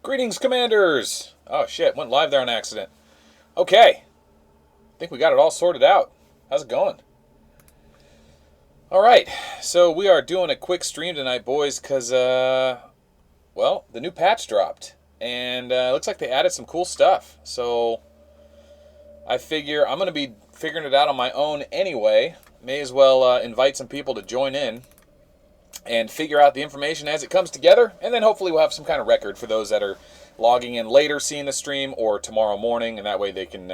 Greetings, Commanders! Oh shit, went live there on accident. Okay. I think we got it all sorted out. How's it going? Alright, so we are doing a quick stream tonight, boys, because, well, the new patch dropped. And looks like they added some cool stuff. So, I figure I'm going to be figuring it out on my own anyway. May as well invite some people to join in and figure out the information as it comes together, and then hopefully we'll have some kind of record for those that are logging in later, seeing the stream, or tomorrow morning, and that way they can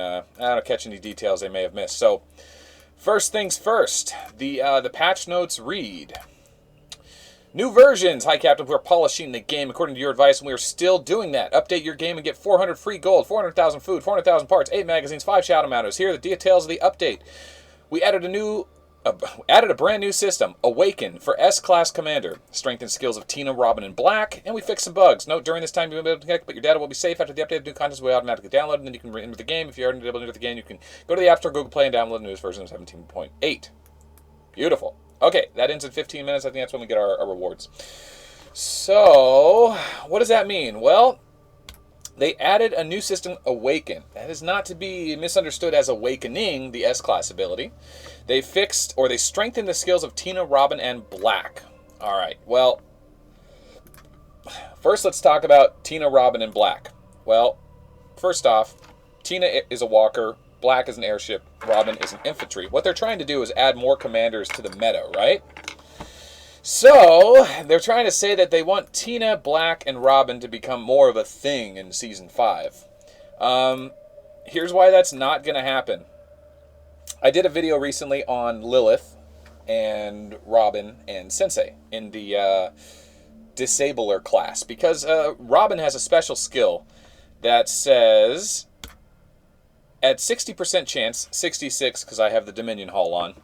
catch any details they may have missed. So, first things first, the patch notes read: new versions. Hi, Captain. We're polishing the game according to your advice, and we are still doing that. Update your game and get 400 free gold, 400,000 food, 400,000 parts, 8 magazines, 5 shadow mounters. Here are the details of the update. We added a brand new system, Awaken, for S-Class Commander. Strengthened skills of Tina, Robin, and Black, and we fixed some bugs. Note, during this time you won't be able to connect, but your data will be safe. After the update, new content will be automatically downloaded, and then you can enter the game. If you aren't able to enter the game, you can go to the App Store, Google Play, and download the newest version of 17.8. Beautiful. Okay, that ends in 15 minutes. I think that's when we get our rewards. So, what does that mean? Well, they added a new system, Awaken. That is not to be misunderstood as awakening the S-Class ability. They fixed, or they strengthened the skills of Tina, Robin, and Black. Alright, well, first let's talk about Tina, Robin, and Black. Well, first off, Tina is a walker, Black is an airship, Robin is an infantry. What they're trying to do is add more commanders to the meta, right? So, they're trying to say that they want Tina, Black, and Robin to become more of a thing in Season 5. Here's why that's not going to happen. I did a video recently on Lilith and Robin and Sensei in the Disabler class, because Robin has a special skill that says, at 60% chance, 66 because I have the Dominion Hall on,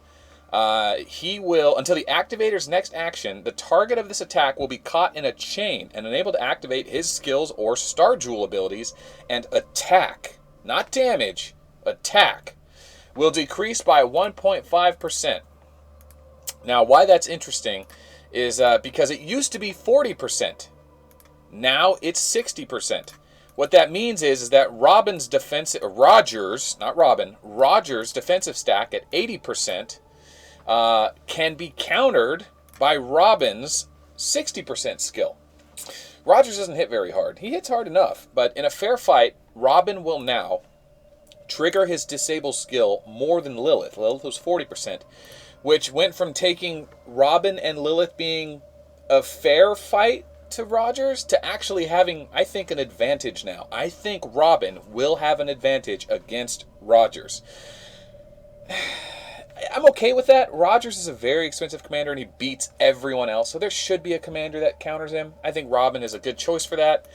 he will, until the activator's next action, the target of this attack will be caught in a chain and unable to activate his skills or Star Jewel abilities, and attack, not damage, attack, will decrease by 1.5%. Now, why that's interesting is because it used to be 40%. Now it's 60%. What that means is that Robin's defensive, Roger's, not Robin, Roger's defensive stack at 80%, can be countered by Robin's 60% skill. Rogers doesn't hit very hard. He hits hard enough, but in a fair fight, Robin will now trigger his disable skill more than Lilith. Lilith was 40%, which went from taking Robin and Lilith being a fair fight to Rogers to actually having, I think, an advantage now. I think Robin will have an advantage against Rogers. I'm okay with that. Rogers is a very expensive commander, and he beats everyone else, so there should be a commander that counters him. I think Robin is a good choice for that.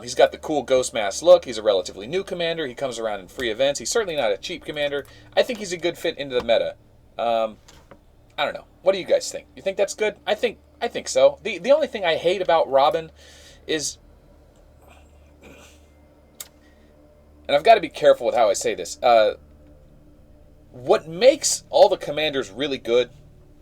He's got the cool Ghost Mask look. He's a relatively new commander. He comes around in free events. He's certainly not a cheap commander. I think he's a good fit into the meta. I don't know. What do you guys think? You think that's good? I think so. The only thing I hate about Robin is, and I've got to be careful with how I say this, what makes all the commanders really good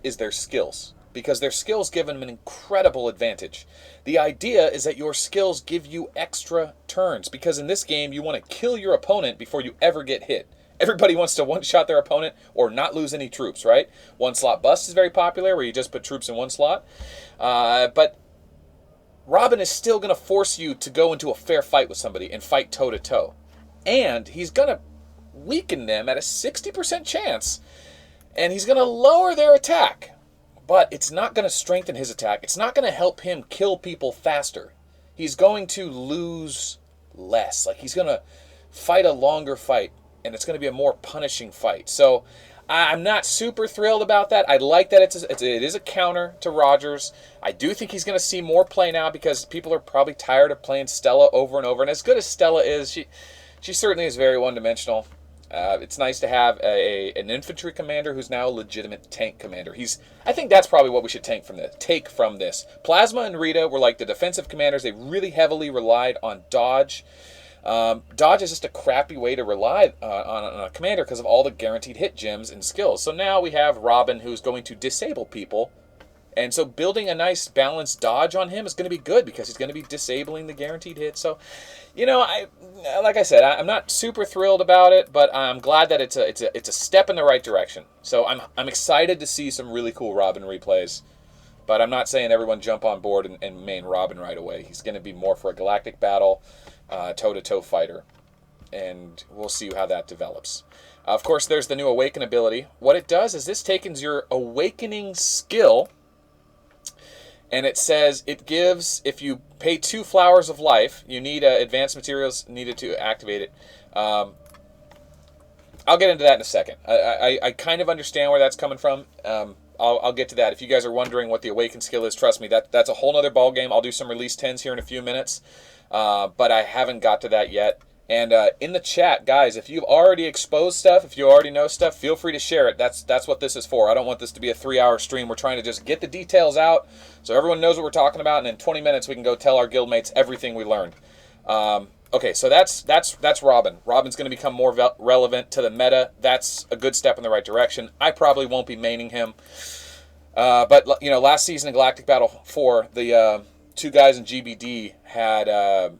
is their skills, because their skills give them an incredible advantage. The idea is that your skills give you extra turns, because in this game you want to kill your opponent before you ever get hit. Everybody wants to one-shot their opponent or not lose any troops, right? One-slot bust is very popular, where you just put troops in one slot. But Robin is still going to force you to go into a fair fight with somebody and fight toe-to-toe. And he's going to weaken them at a 60% chance, and he's going to lower their attack. But it's not going to strengthen his attack. It's not going to help him kill people faster. He's going to lose less. Like, he's going to fight a longer fight, and it's going to be a more punishing fight. So I'm not super thrilled about that. I like that it is a counter to Rogers. I do think he's going to see more play now, because people are probably tired of playing Stella over and over. And as good as Stella is, she certainly is very one-dimensional. It's nice to have an infantry commander who's now a legitimate tank commander. I think that's probably what we should take from this. Plasma and Rita were like the defensive commanders. They really heavily relied on dodge. Dodge is just a crappy way to rely on a commander because of all the guaranteed hit gems and skills. So now we have Robin, who's going to disable people And so building a nice balanced dodge on him is going to be good because he's going to be disabling the guaranteed hit. So, like I said, I'm not super thrilled about it, but I'm glad that it's a step in the right direction. So I'm excited to see some really cool Robin replays. But I'm not saying everyone jump on board and main Robin right away. He's going to be more for a galactic battle, toe-to-toe fighter. And we'll see how that develops. Of course, there's the new Awaken ability. What it does is this takes your Awakening skill, and it says it gives, if you pay 2 Flowers of Life, you need advanced materials needed to activate it. I'll get into that in a second. I kind of understand where that's coming from. I'll get to that. If you guys are wondering what the Awaken skill is, trust me, that's a whole nother ball game. I'll do some release 10s here in a few minutes, but I haven't got to that yet. And in the chat, guys, if you've already exposed stuff, if you already know stuff, feel free to share it. That's what this is for. I don't want this to be a 3-hour stream. We're trying to just get the details out so everyone knows what we're talking about, and in 20 minutes we can go tell our guildmates everything we learned. Okay, so that's Robin. Robin's going to become more relevant to the meta. That's a good step in the right direction. I probably won't be maining him. But, last season in Galactic Battle 4, the 2 guys in GBD had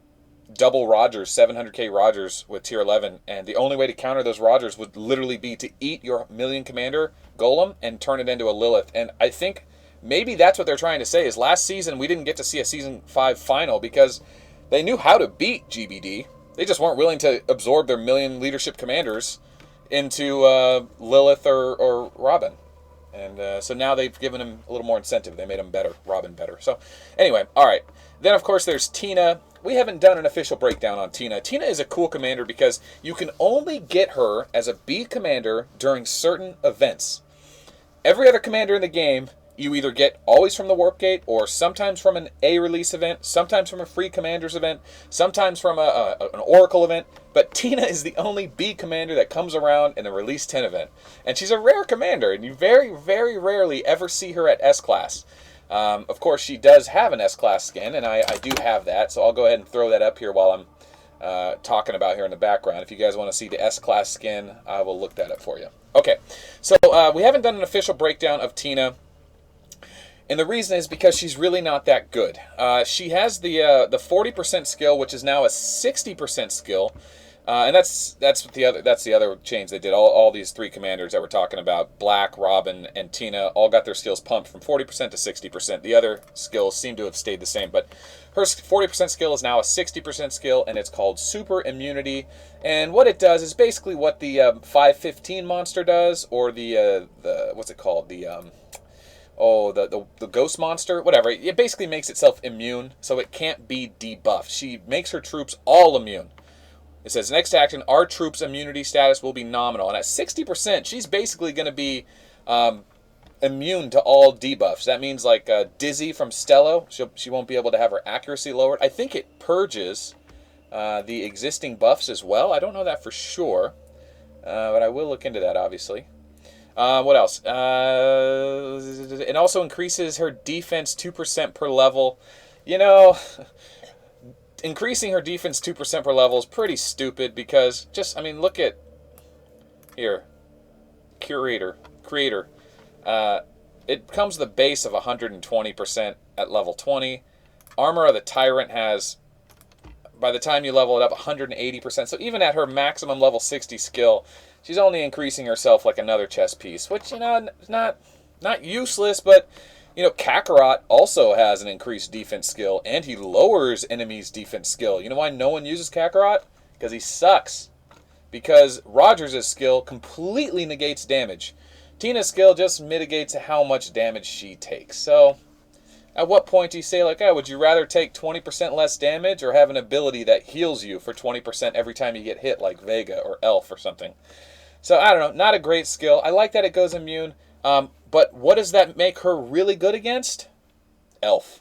double Rogers, 700k Rogers with tier 11, and the only way to counter those Rogers would literally be to eat your Million Commander Golem and turn it into a Lilith. And I think maybe that's what they're trying to say, is last season we didn't get to see a Season 5 final because they knew how to beat GBD. They just weren't willing to absorb their Million Leadership Commanders into Lilith or Robin. And so now they've given him a little more incentive. They made him better, Robin better. So anyway, all right. Then, of course, there's Tina. We haven't done an official breakdown on Tina. Tina is a cool commander because you can only get her as a B commander during certain events. Every other commander in the game, you either get always from the Warp Gate or sometimes from an A release event, sometimes from a free commanders event, sometimes from an Oracle event. But Tina is the only B commander that comes around in a release 10 event. And she's a rare commander, and you very, very rarely ever see her at S-Class. Of course, she does have an S-Class skin, and I do have that, so I'll go ahead and throw that up here while I'm talking about here in the background. If you guys want to see the S-Class skin, I will look that up for you. Okay, so we haven't done an official breakdown of Tina, and the reason is because she's really not that good. She has the 40% skill, which is now a 60% skill. And that's the other change they did. All these 3 commanders that we're talking about, Black, Robin, and Tina, all got their skills pumped from 40% to 60%. The other skills seem to have stayed the same, but her 40% skill is now a 60% skill, and it's called Super Immunity. And what it does is basically what the 515 monster does, or the what's it called? The Ghost Monster, whatever. It basically makes itself immune, so it can't be debuffed. She makes her troops all immune. It says, next action, our troops' immunity status will be nominal. And at 60%, she's basically going to be immune to all debuffs. That means like Dizzy from Stello, she won't be able to have her accuracy lowered. I think it purges the existing buffs as well. I don't know that for sure, but I will look into that, obviously. What else? It also increases her defense 2% per level. Increasing her defense 2% per level is pretty stupid because look at here, creator. It comes with a base of 120% at level 20. Armor of the Tyrant has, by the time you level it up, 180%. So even at her maximum level 60 skill, she's only increasing herself like another chess piece, which not useless, but Kakarot also has an increased defense skill, and he lowers enemies' defense skill. You know why no one uses Kakarot? Because he sucks. Because Rogers' skill completely negates damage. Tina's skill just mitigates how much damage she takes. So, at what point do you say, would you rather take 20% less damage or have an ability that heals you for 20% every time you get hit, like Vega or Elf or something? So, I don't know. Not a great skill. I like that it goes immune. But what does that make her really good against? Elf.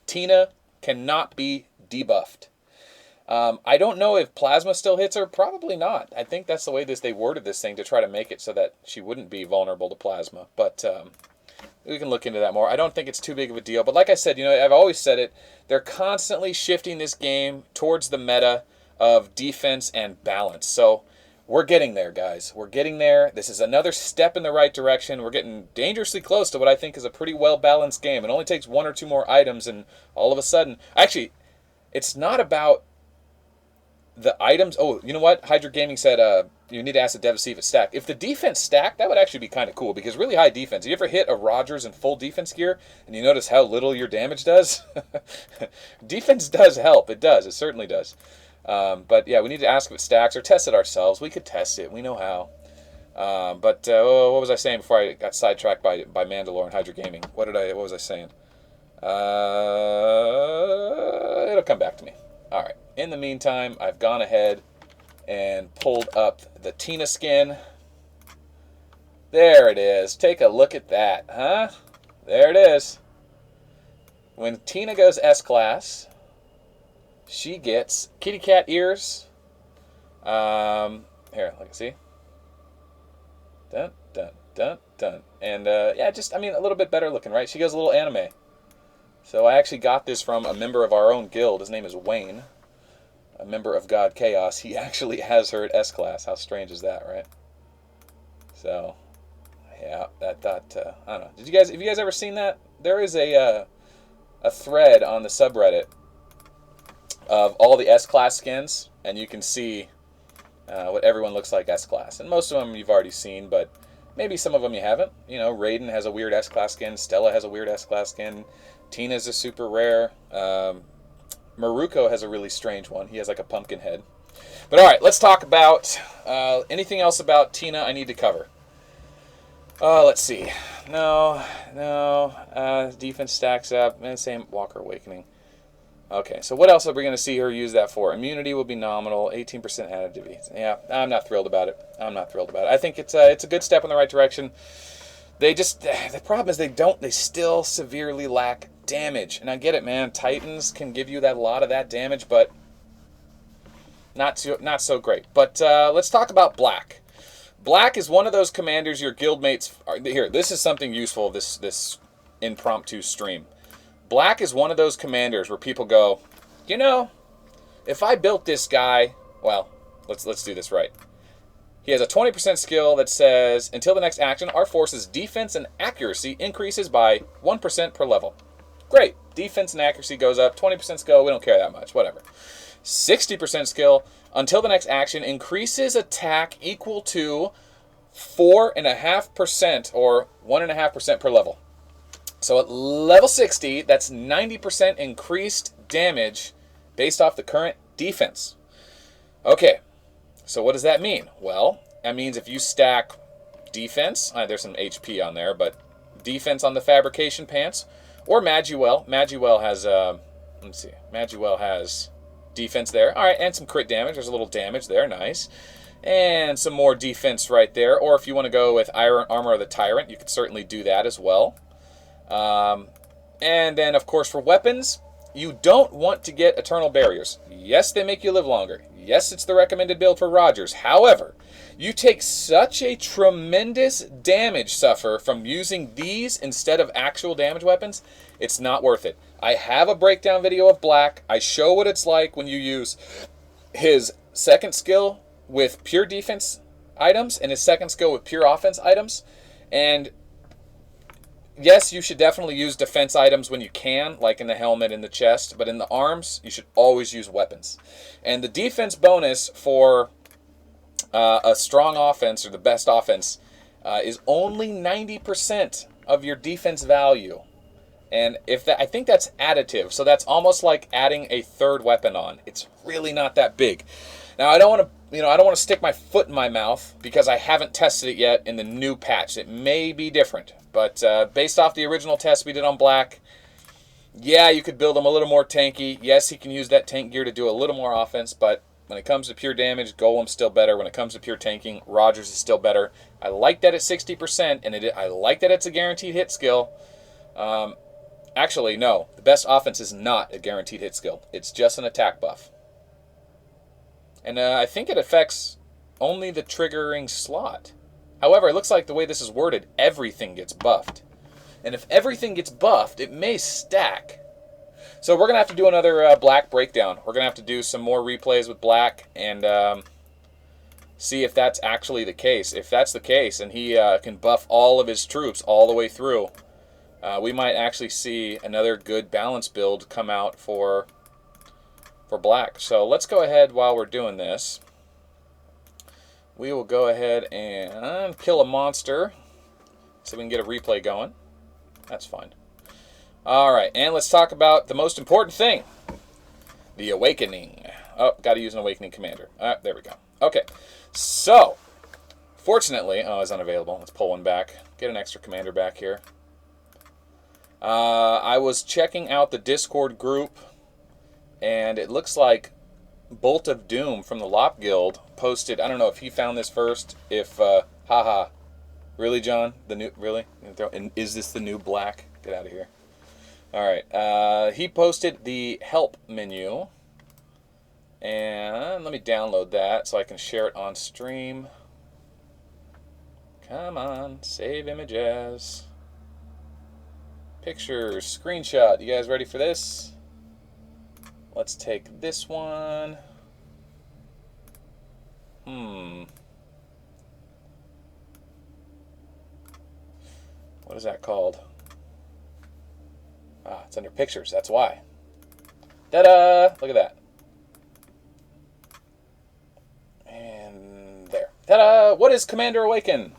Tina cannot be debuffed. I don't know if Plasma still hits her. Probably not. I think that's the way they worded this thing to try to make it so that she wouldn't be vulnerable to Plasma. But we can look into that more. I don't think it's too big of a deal. But like I said, I've always said it. They're constantly shifting this game towards the meta of defense and balance. So we're getting there, guys. We're getting there. This is another step in the right direction. We're getting dangerously close to what I think is a pretty well-balanced game. It only takes 1 or 2 more items, and all of a sudden... Actually, it's not about the items. Oh, you know what? Hydra Gaming said you need to ask the dev to see if it's stacked. If the defense stacked, that would actually be kind of cool, because really high defense. You ever hit a Rogers in full defense gear, and you notice how little your damage does? Defense does help. It does. It certainly does. But yeah, we need to ask if it stacks or test it ourselves. We could test it. We know how. But what was I saying before I got sidetracked by Mandalore and Hydra Gaming? What was I saying? It'll come back to me. All right. In the meantime, I've gone ahead and pulled up the Tina skin. There it is. Take a look at that, huh? There it is. When Tina goes S-Class, she gets kitty cat ears. Here, let me see. Dun, dun, dun, dun. And, yeah, just, I mean, a little bit better looking, right? She goes a little anime. So I actually got this from a member of our own guild. His name is Wayne, a member of God Chaos. He actually has her at S-Class. How strange is that, right? So, yeah, I don't know. Have you guys ever seen that? There is a thread on the subreddit of all the S-Class skins, and you can see what everyone looks like S-Class. And most of them you've already seen, but maybe some of them you haven't. You know, Raiden has a weird S-Class skin. Stella has a weird S-Class skin. Tina's a super rare. Maruko has a really strange one. He has like a pumpkin head. But all right, let's talk about anything else about Tina I need to cover. Let's see. No. Defense stacks up. And same Walker Awakening. Okay, so what else are we going to see her use that for? Immunity will be nominal, 18% additivity. Yeah, I'm not thrilled about it. I think it's a good step in the right direction. The problem is they still severely lack damage. And I get it, man. Titans can give you a lot of that damage, but not so great. But let's talk about Black. Black is one of those commanders your guildmates are here. This is something useful. This impromptu stream. Black is one of those commanders where people go, you know, if I built this guy, well, let's do this right. He has a 20% skill that says, until the next action, our force's defense and accuracy increases by 1% per level. Great. Defense and accuracy goes up. 20% skill, we don't care that much. Whatever. 60% skill, until the next action, increases attack equal to 4.5% or 1.5% per level. So at level 60, that's 90% increased damage based off the current defense. Okay, so what does that mean? Well, that means if you stack defense, there's some HP on there, but defense on the fabrication pants, or Maguel. Maguel has, let's see, Maguel has defense there. All right, and some crit damage. There's a little damage there, nice. And some more defense right there. Or if you want to go with Iron Armor of the Tyrant, you could certainly do that as well. And then, of course, for weapons, you don't want to get Eternal Barriers. Yes, they make you live longer. Yes, it's the recommended build for Rogers. However, you take such a tremendous damage suffer from using these instead of actual damage weapons, it's not worth it. I have a breakdown video of Black. I show what it's like when you use his second skill with pure defense items and his second skill with pure offense items. And yes, you should definitely use defense items when you can, like in the helmet and the chest, but in the arms, you should always use weapons. And the defense bonus for a strong offense, or the best offense, is only 90% of your defense value. And I think that's additive, so that's almost like adding a third weapon on. It's really not that big. Now, I don't want to stick my foot in my mouth because I haven't tested it yet in the new patch. It may be different. But based off the original test we did on Black, yeah, you could build him a little more tanky. Yes, he can use that tank gear to do a little more offense, but when it comes to pure damage, Golem's still better. When it comes to pure tanking, Rogers is still better. I like that it's 60%, and I like that it's a guaranteed hit skill. Actually, no. The best offense is not a guaranteed hit skill. It's just an attack buff. And I think it affects only the triggering slot. However, it looks like the way this is worded, everything gets buffed. And if everything gets buffed, it may stack. So we're going to have to do another Black breakdown. We're going to have to do some more replays with Black. And see if that's actually the case. If that's the case, and he can buff all of his troops all the way through, we might actually see another good balance build come out for black. So let's go ahead while we're doing this. We will go ahead and kill a monster so we can get a replay going. That's fine. All right, and let's talk about the most important thing, the Awakening. Oh, got to use an Awakening commander. There we go. Okay, so fortunately, it's unavailable. Let's pull one back. Get an extra commander back here. I was checking out the Discord group, and it looks like Bolt of Doom from the Lop Guild posted. I don't know if he found this first. If haha, really, John? The new really? And is this the new black? Get out of here. All right. He posted the help menu, and let me download that so I can share it on stream. Come on, save images, pictures, screenshot. You guys ready for this? Let's take this one. What is that called? It's under pictures. That's why. Ta-da! Look at that. And there. Ta-da! What is Commander Awaken?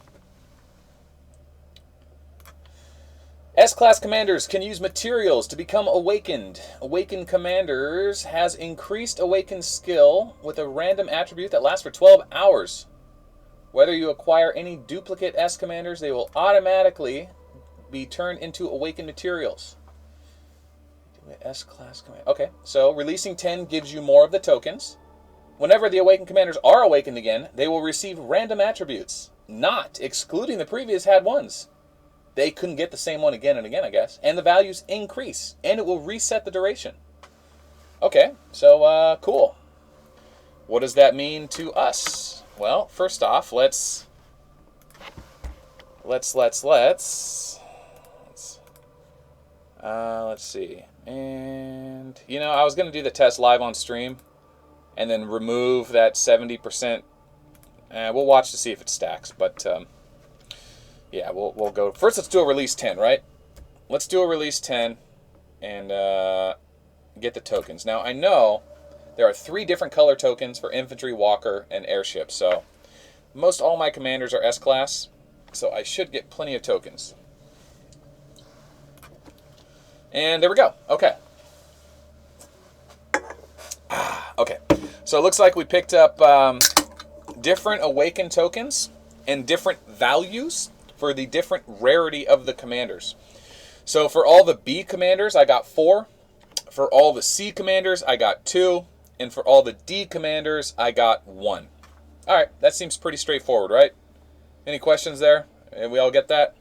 S-Class Commanders can use materials to become awakened. Awakened Commanders has increased Awakened skill with a random attribute that lasts for 12 hours. Whether you acquire any duplicate S-Commanders, they will automatically be turned into Awakened materials. S-Class Commander. Okay, so releasing 10 gives you more of the tokens. Whenever the Awakened Commanders are awakened again, they will receive random attributes, not excluding the previous had ones. They couldn't get the same one again and again, I guess. And the values increase, and it will reset the duration. Okay, so cool. What does that mean to us? Well, first off, let's see. And I was going to do the test live on stream and then remove that 70%. We'll watch to see if it stacks, but yeah, we'll go. First, let's do a release 10, right? Let's do a release 10 and get the tokens. Now, I know there are 3 different color tokens for infantry, walker, and airship. So most all my commanders are S-Class, so I should get plenty of tokens. And there we go. Okay. Okay. So it looks like we picked up different Awakened tokens and different values for the different rarity of the commanders. So for all the B commanders, I got 4. For all the C commanders, I got 2. And for all the D commanders, I got 1. All right, that seems pretty straightforward, right? Any questions there? We all get that?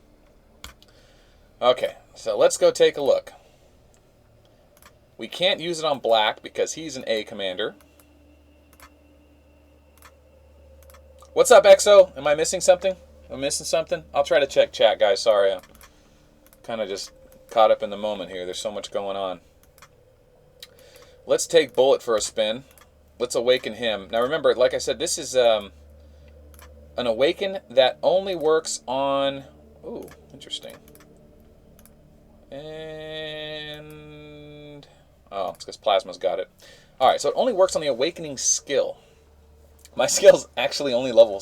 Okay, so let's go take a look. We can't use it on black because he's an A commander. What's up, Exo? Am I missing something? Am I missing something? I'll try to check chat, guys. Sorry, I'm kind of just caught up in the moment here. There's so much going on. Let's take Bullet for a spin. Let's awaken him. Now remember, like I said, this is an awaken that only works on... Ooh, interesting. And... Oh, it's because Plasma's got it. Alright, so it only works on the awakening skill. My skill's actually only level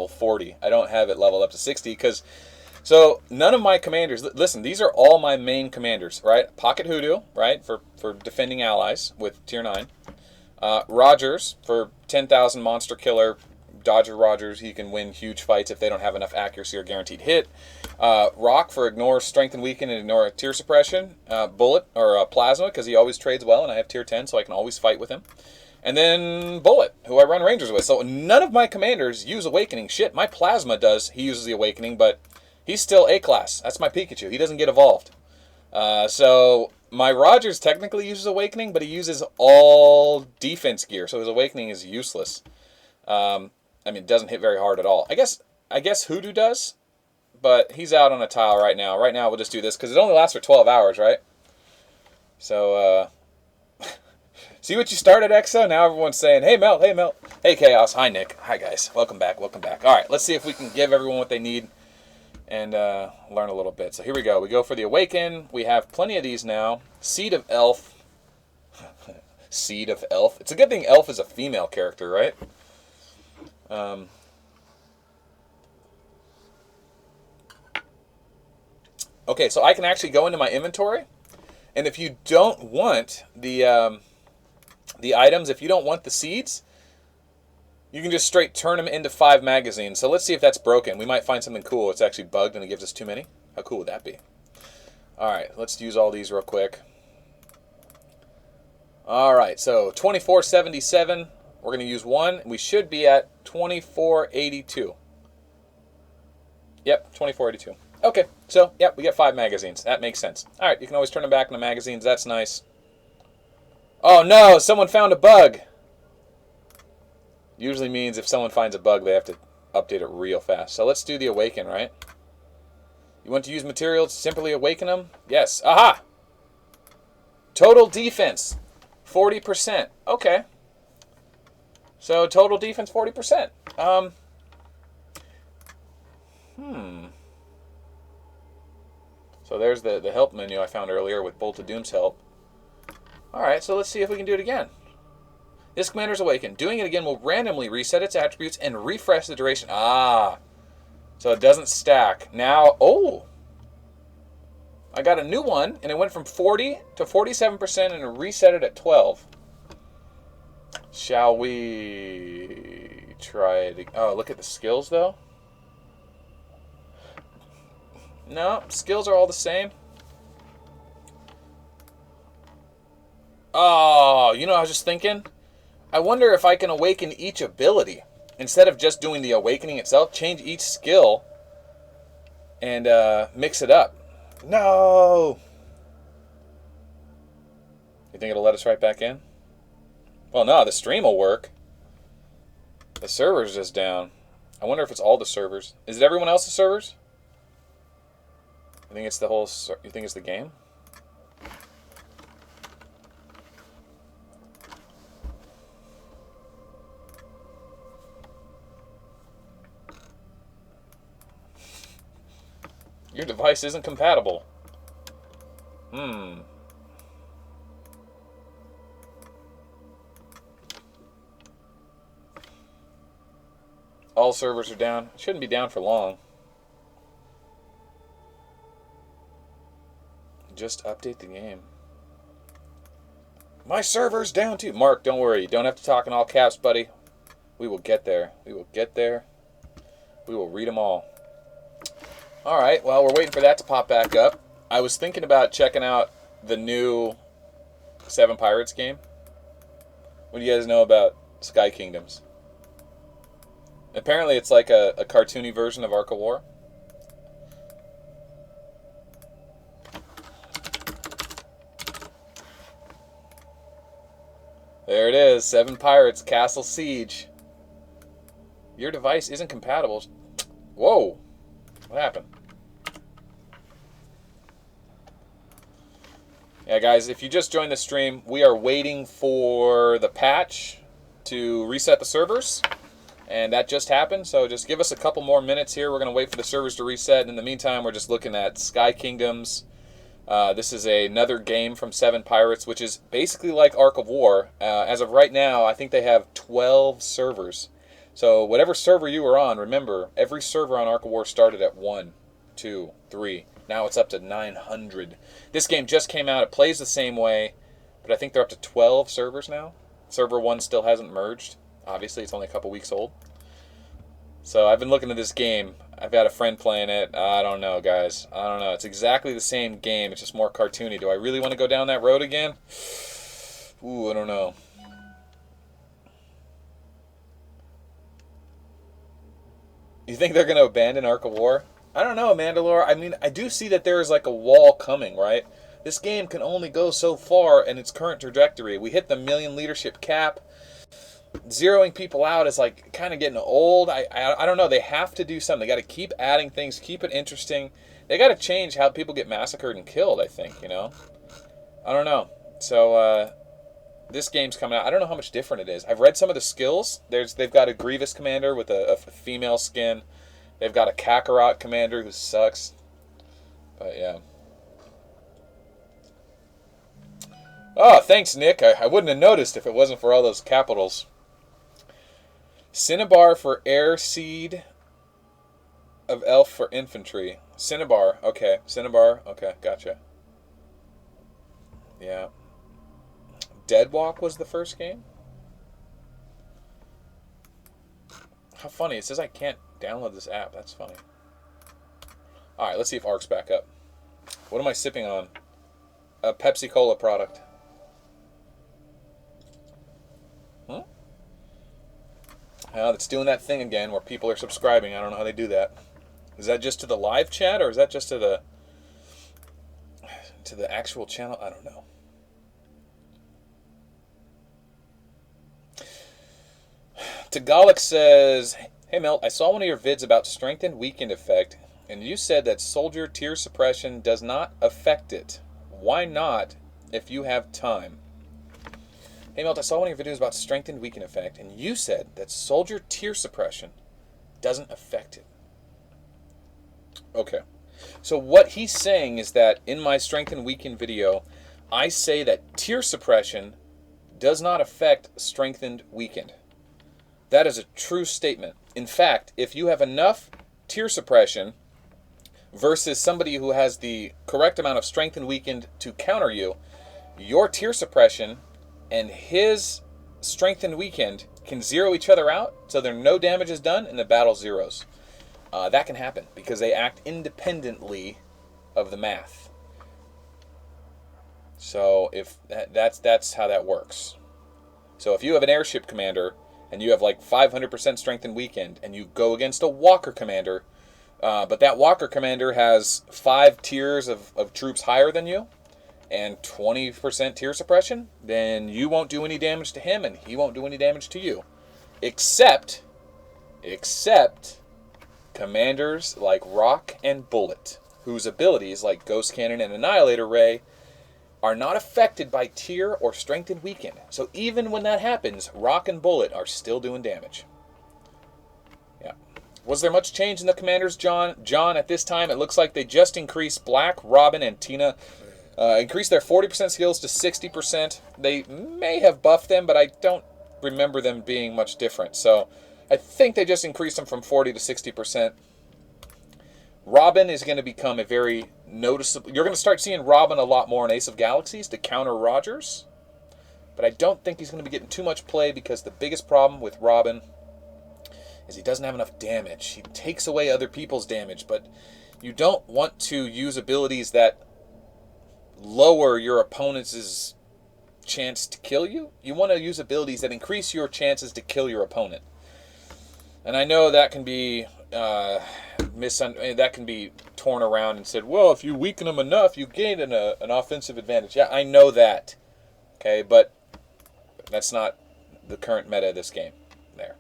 40. I don't have it leveled up to 60 because... So, none of my commanders... Listen, these are all my main commanders, right? Pocket Hoodoo, right? For defending allies with tier 9. Rogers for 10,000 monster killer. Dodger Rogers, he can win huge fights if they don't have enough accuracy or guaranteed hit. Rock for ignore strength and weaken and ignore tier suppression. Bullet or Plasma because he always trades well and I have tier 10 so I can always fight with him. And then Bullet, who I run Rangers with. So none of my commanders use Awakening. Shit, my Plasma does. He uses the Awakening, but he's still A-class. That's my Pikachu. He doesn't get evolved. So my Rogers technically uses Awakening, but he uses all defense gear. So his Awakening is useless. I mean, it doesn't hit very hard at all. I guess Hoodoo does, but he's out on a tile right now. Right now, we'll just do this because it only lasts for 12 hours, right? So, see what you started, Exo? Now everyone's saying, hey, Melt, hey, Melt. Hey, Chaos. Hi, Nick. Hi, guys. Welcome back. Welcome back. All right, let's see if we can give everyone what they need and learn a little bit. So here we go. We go for the Awaken. We have plenty of these now. Seed of Elf. Seed of Elf. It's a good thing Elf is a female character, right? Okay, so I can actually go into my inventory, and if you don't want the items, if you don't want the seeds, you can just straight turn them into 5 magazines. So let's see if that's broken. We might find something cool. It's actually bugged and it gives us too many. How cool would that be? All right, let's use all these real quick. All right, so 2477. We're going to use 1. We should be at 2482. Yep, 2482. Okay, so, yep, we get 5 magazines. That makes sense. All right, you can always turn them back into magazines. That's nice. Oh, no, someone found a bug. Usually means if someone finds a bug, they have to update it real fast. So let's do the Awaken, right? You want to use materials to simply awaken them? Yes. Aha! Total defense, 40%. Okay. So total defense, 40%. So there's the help menu I found earlier with Bolt of Doom's help. Alright, so let's see if we can do it again. This commander's awakened. Doing it again will randomly reset its attributes and refresh the duration. Ah. So it doesn't stack. Now, oh. I got a new one, and it went from 40 to 47%, and it reset it at 12. Shall we try it? Oh, look at the skills, though. No, skills are all the same. Oh, you know, I was just thinking. I wonder if I can awaken each ability. Instead of just doing the awakening itself, change each skill and mix it up. No! You think it'll let us right back in? Well, no, the stream will work. The server's just down. I wonder if it's all the servers. Is it everyone else's servers? You think it's the whole... You think it's the game? Your device isn't compatible. All servers are down. Shouldn't be down for long. Just update the game. My server's down too. Mark, don't worry. You don't have to talk in all caps, buddy. We will get there. We will get there. We will read them all. Alright, well, we're waiting for that to pop back up. I was thinking about checking out the new Seven Pirates game. What do you guys know about Sky Kingdoms? Apparently it's like a cartoony version of Ark of War. There it is, Seven Pirates, Castle Siege. Your device isn't compatible. Whoa! What happened? Yeah, guys, if you just joined the stream, we are waiting for the patch to reset the servers. And that just happened, so just give us a couple more minutes here. We're going to wait for the servers to reset. And in the meantime, we're just looking at Sky Kingdoms. This is another game from Seven Pirates, which is basically like Ark of War. As of right now, I think they have 12 servers. So whatever server you were on, remember, every server on Ark of War started at 1, 2, 3. Now it's up to 900. This game just came out. It plays the same way, but I think they're up to 12 servers now. Server 1 still hasn't merged. Obviously, it's only a couple weeks old. So I've been looking at this game. I've got a friend playing it. I don't know, guys. I don't know. It's exactly the same game. It's just more cartoony. Do I really want to go down that road again? Ooh, I don't know. You think they're going to abandon Ark of War? I don't know, Mandalore. I mean, I do see that there is like a wall coming, right? This game can only go so far in its current trajectory. We hit the 1 million leadership cap. Zeroing people out is like kind of getting old. I don't know. They have to do something. They got to keep adding things, keep it interesting. They got to change how people get massacred and killed, I think, you know? I don't know. So, this game's coming out. I don't know how much different it is. I've read some of the skills. They've got a Grievous commander with a female skin. They've got a Kakarot commander who sucks. But yeah. Oh, thanks, Nick. I wouldn't have noticed if it wasn't for all those capitals. Cinnabar for air seed of elf for infantry. Cinnabar, okay. Cinnabar, okay, gotcha. Yeah. Deadwalk was the first game? How funny. It says I can't download this app. That's funny. Alright, let's see if ARC's back up. What am I sipping on? A Pepsi Cola product. It's doing that thing again where people are subscribing. I don't know how they do that. Is that just to the live chat, or is that just to the actual channel? I don't know. Tagalic says, "Hey Melt, I saw one of your vids about strengthened weakened effect, and you said that soldier tier suppression does not affect it. Why not if you have time?" Hey Melt, I saw one of your videos about strengthened weakened effect, and you said that soldier tier suppression doesn't affect it. Okay. So what he's saying is that in my strengthened weakened video, I say that tier suppression does not affect strengthened weakened. That is a true statement. In fact, if you have enough tier suppression versus somebody who has the correct amount of strengthened weakened to counter you, your tier suppression and his strengthened weakened can zero each other out, so there no damage is done and the battle zeros. That can happen because they act independently of the math. So if that's how that works. So if you have an airship commander and you have like 500% strengthened weakened, and you go against a walker commander, but that walker commander has 5 tiers of troops higher than you, and 20% tier suppression, then you won't do any damage to him, and he won't do any damage to you. Except commanders like Rock and Bullet, whose abilities, like Ghost Cannon and Annihilator Ray, are not affected by tier or strengthened weakened. So even when that happens, Rock and Bullet are still doing damage. Yeah. Was there much change in the commanders, John? John, at this time, it looks like they just increased Black, Robin, and Tina. Increased their 40% skills to 60%. They may have buffed them, but I don't remember them being much different. So I think they just increased them from 40 to 60%. Robin is going to become a very noticeable... You're going to start seeing Robin a lot more in Ace of Galaxies to counter Rogers. But I don't think he's going to be getting too much play because the biggest problem with Robin is he doesn't have enough damage. He takes away other people's damage, but you don't want to use abilities that lower your opponent's chance to kill you. You want to use abilities that increase your chances to kill your opponent. And I know that can be that can be torn around and said, well, if you weaken them enough, you gain an offensive advantage. Yeah, I know that. Okay, but that's not the current meta of this game. There.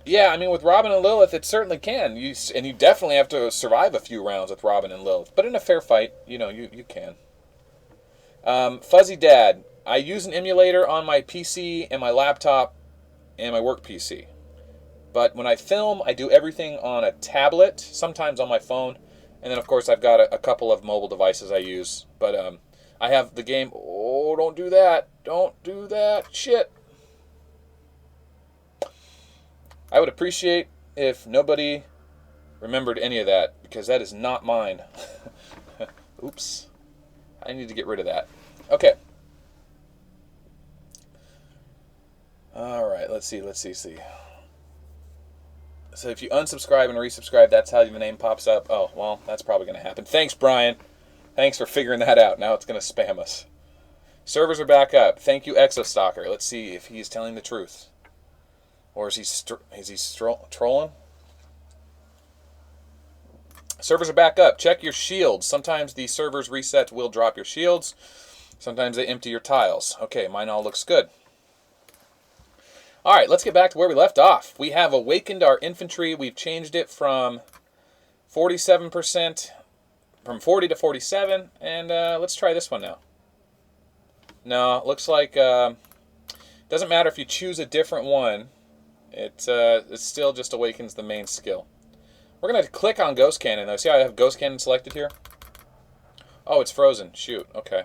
Yeah, I mean, with Robin and Lilith, it certainly can. And you definitely have to survive a few rounds with Robin and Lilith. But in a fair fight, you can. Fuzzy Dad, I use an emulator on my PC and my laptop and my work PC. But when I film, I do everything on a tablet, sometimes on my phone. And then, of course, I've got a couple of mobile devices I use. But I have the game... Oh, don't do that. Don't do that. Shit. I would appreciate if nobody remembered any of that, because that is not mine. Oops. I need to get rid of that. Okay. Alright, let's see. So if you unsubscribe and resubscribe, that's how the name pops up. Oh, well, that's probably going to happen. Thanks, Brian. Thanks for figuring that out. Now it's going to spam us. Servers are back up. Thank you, Exostalker. Let's see if he's telling the truth. Or is he trolling? Servers are back up. Check your shields. Sometimes the servers reset will drop your shields. Sometimes they empty your tiles. Okay, mine all looks good. Alright, let's get back to where we left off. We have awakened our infantry. We've changed it from 47%, from 40 to 47. And let's try this one now. No, it looks like doesn't matter if you choose a different one. It still just awakens the main skill. We're going to click on Ghost Cannon, though. See how I have Ghost Cannon selected here? Oh, it's frozen. Shoot. Okay.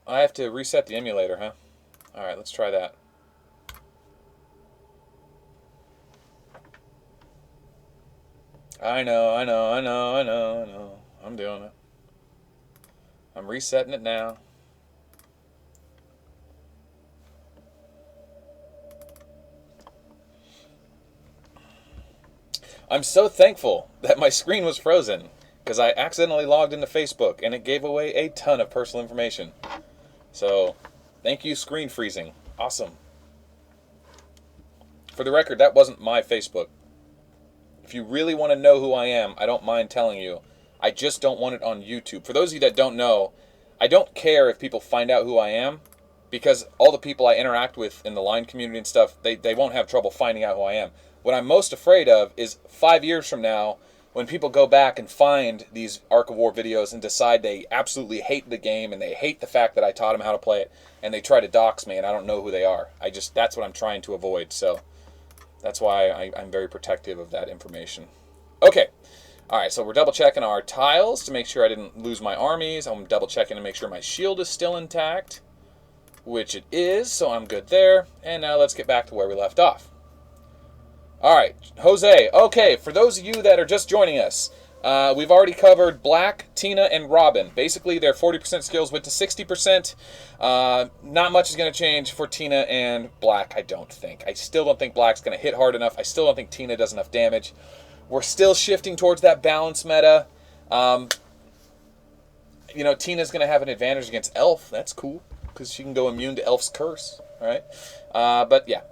I have to reset the emulator, huh? Alright, let's try that. I know. I'm doing it. I'm resetting it now. I'm so thankful that my screen was frozen because I accidentally logged into Facebook and it gave away a ton of personal information. So, thank you, screen freezing. Awesome. For the record, that wasn't my Facebook. If you really want to know who I am, I don't mind telling you. I just don't want it on YouTube. For those of you that don't know, I don't care if people find out who I am, because all the people I interact with in the line community and stuff, they won't have trouble finding out who I am. What I'm most afraid of is 5 years from now, when people go back and find these Ark of War videos and decide they absolutely hate the game and they hate the fact that I taught them how to play it, and they try to dox me and I don't know who they are. That's what I'm trying to avoid. So that's why I'm very protective of that information. Okay. Alright, so we're double checking our tiles to make sure I didn't lose my armies. I'm double checking to make sure my shield is still intact, which it is, so I'm good there. And now let's get back to where we left off. Alright, Jose. Okay, for those of you that are just joining us, we've already covered Black, Tina, and Robin. Basically, their 40% skills went to 60%. Not much is going to change for Tina and Black, I don't think. I still don't think Black's going to hit hard enough. I still don't think Tina does enough damage. We're still shifting towards that balance meta. Tina's going to have an advantage against Elf. That's cool, because she can go immune to Elf's curse. All right. But yeah,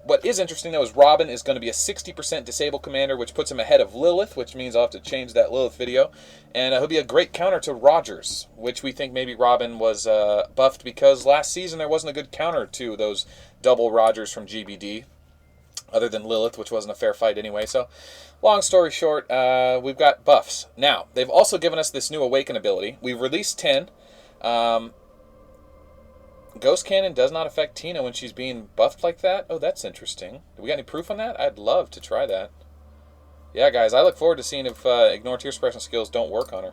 what is interesting, though, is Robin is going to be a 60% disabled commander, which puts him ahead of Lilith, which means I'll have to change that Lilith video. And he'll be a great counter to Rogers, which we think maybe Robin was buffed because last season there wasn't a good counter to those double Rogers from GBD, other than Lilith, which wasn't a fair fight anyway. So, long story short, we've got buffs. Now, they've also given us this new Awaken ability. We've released 10. Ghost Cannon does not affect Tina when she's being buffed like that. Oh, that's interesting. Do we got any proof on that? I'd love to try that. Yeah, guys, I look forward to seeing if Ignore Tear Suppression skills don't work on her.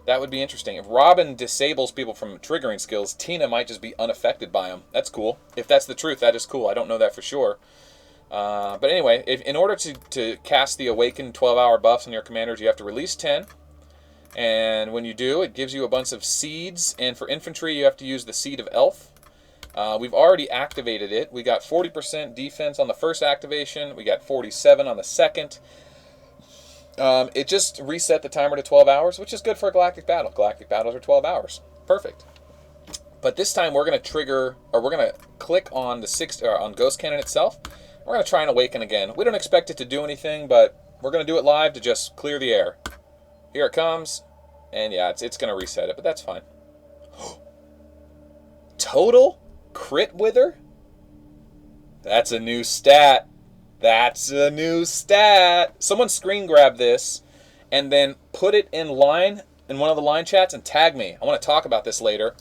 That would be interesting. If Robin disables people from triggering skills, Tina might just be unaffected by them. That's cool. If that's the truth, that is cool. I don't know that for sure. But anyway, in order to cast the Awakened 12-hour buffs on your commanders, you have to release 10. And when you do, it gives you a bunch of seeds. And for infantry, you have to use the Seed of Elf. We've already activated it. We got 40% defense on the first activation. We got 47 on the second. It just reset the timer to 12 hours, which is good for a Galactic Battle. Galactic Battles are 12 hours. Perfect. But this time we're going to trigger, or we're going to click on on Ghost Cannon itself. We're going to try and Awaken again. We don't expect it to do anything, but we're going to do it live to just clear the air. Here it comes. And yeah, it's going to reset it, but that's fine. Total crit wither? That's a new stat. That's a new stat. Someone screen grab this and then put it in one of the line chats and tag me. I want to talk about this later.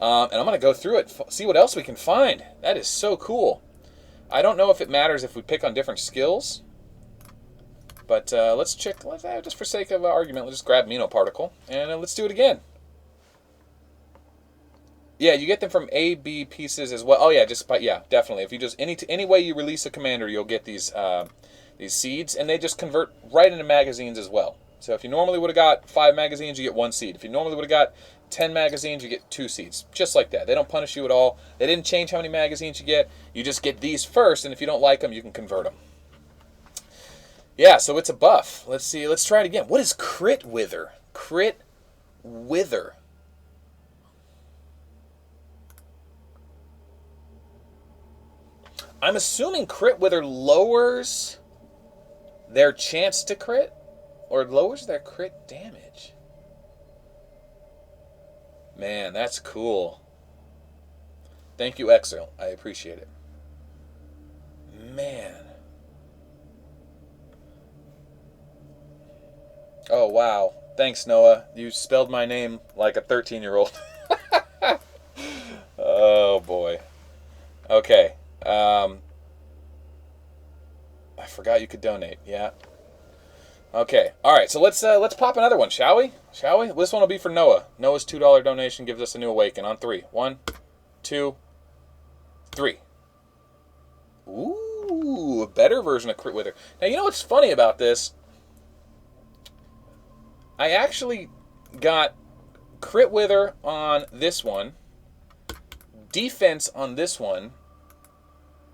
And I'm going to go through it, see what else we can find. That is so cool. I don't know if it matters if we pick on different skills. But let's check, just for sake of argument, let's just grab Mino Particle, and let's do it again. Yeah, you get them from A, B pieces as well. Oh yeah, yeah, definitely. If you just, any way you release a commander, you'll get these seeds, and they just convert right into magazines as well. So if you normally would have got 5 magazines, you get 1 seed. If you normally would have got 10 magazines, you get 2 seeds. Just like that. They don't punish you at all. They didn't change how many magazines you get. You just get these first, and if you don't like them, you can convert them. Yeah, so it's a buff. Let's see. Let's try it again. What is Crit Wither? Crit Wither. I'm assuming Crit Wither lowers their chance to crit, or lowers their crit damage. Man, that's cool. Thank you, Exo. I appreciate it. Man. Oh, wow. Thanks, Noah. You spelled my name like a 13-year-old. Oh, boy. Okay. I forgot you could donate. Yeah. Okay. All right. So let's pop another one, shall we? Shall we? This one will be for Noah. Noah's $2 donation gives us a new Awaken on 3. 1, 2, 3. Ooh, a better version of Crit Wither. Now, you know what's funny about this? I actually got Crit Wither on this one, defense on this one.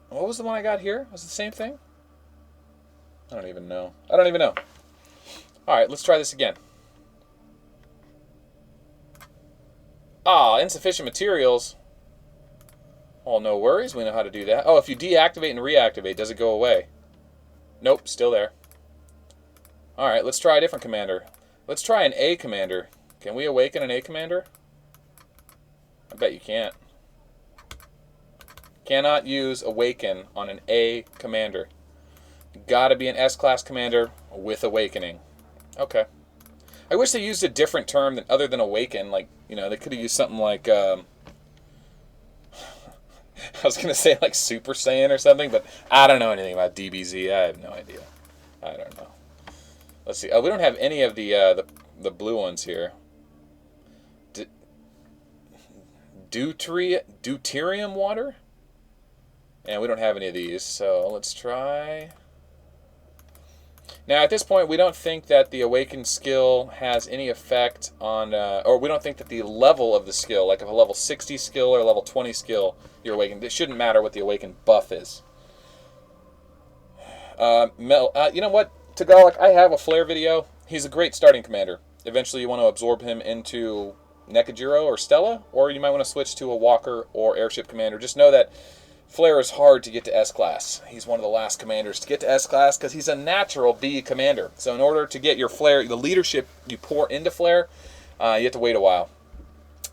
What was the one I got here? Was it the same thing? I don't even know. All right, let's try this again. Ah, insufficient materials. Oh, no worries. We know how to do that. Oh, if you deactivate and reactivate, does it go away? Nope, still there. All right, let's try a different commander. Let's try an A commander. Can we awaken an A commander? I bet you can't. Cannot use awaken on an A commander. Gotta be an S-class commander with awakening. Okay. I wish they used a different term other than awaken. Like, you know, they could have used something like, I was going to say like Super Saiyan or something, but I don't know anything about DBZ. I have no idea. I don't know. Let's see. Oh, we don't have any of the blue ones here. Deuterium water? And we don't have any of these, so let's try. Now, at this point, we don't think that the Awaken skill has any effect on, or we don't think that the level of the skill, like if a level 60 skill or a level 20 skill, you're Awakened, it shouldn't matter what the Awaken buff is. You know what, Tagalog, I have a Flare video. He's a great starting commander. Eventually, you want to absorb him into Nekajiro or Stella, or you might want to switch to a Walker or Airship commander. Just know that Flare is hard to get to S-Class. He's one of the last commanders to get to S-Class because he's a natural B commander. So in order to get your Flare, the leadership you pour into Flare, you have to wait a while.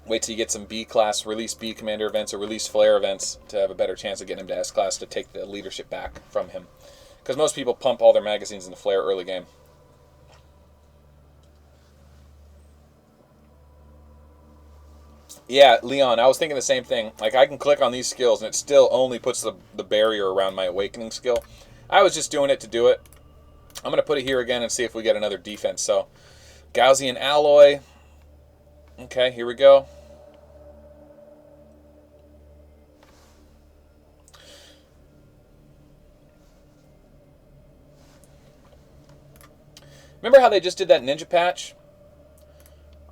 Wait till you get some B-Class, release B commander events or release Flare events to have a better chance of getting him to S-Class to take the leadership back from him. Because most people pump all their magazines in the Flare early game. Yeah, Leon, I was thinking the same thing. Like, I can click on these skills, and it still only puts the barrier around my Awakening skill. I was just doing it to do it. I'm going to put it here again and see if we get another defense. So, Gaussian Alloy. Okay, here we go. Remember how they just did that ninja patch?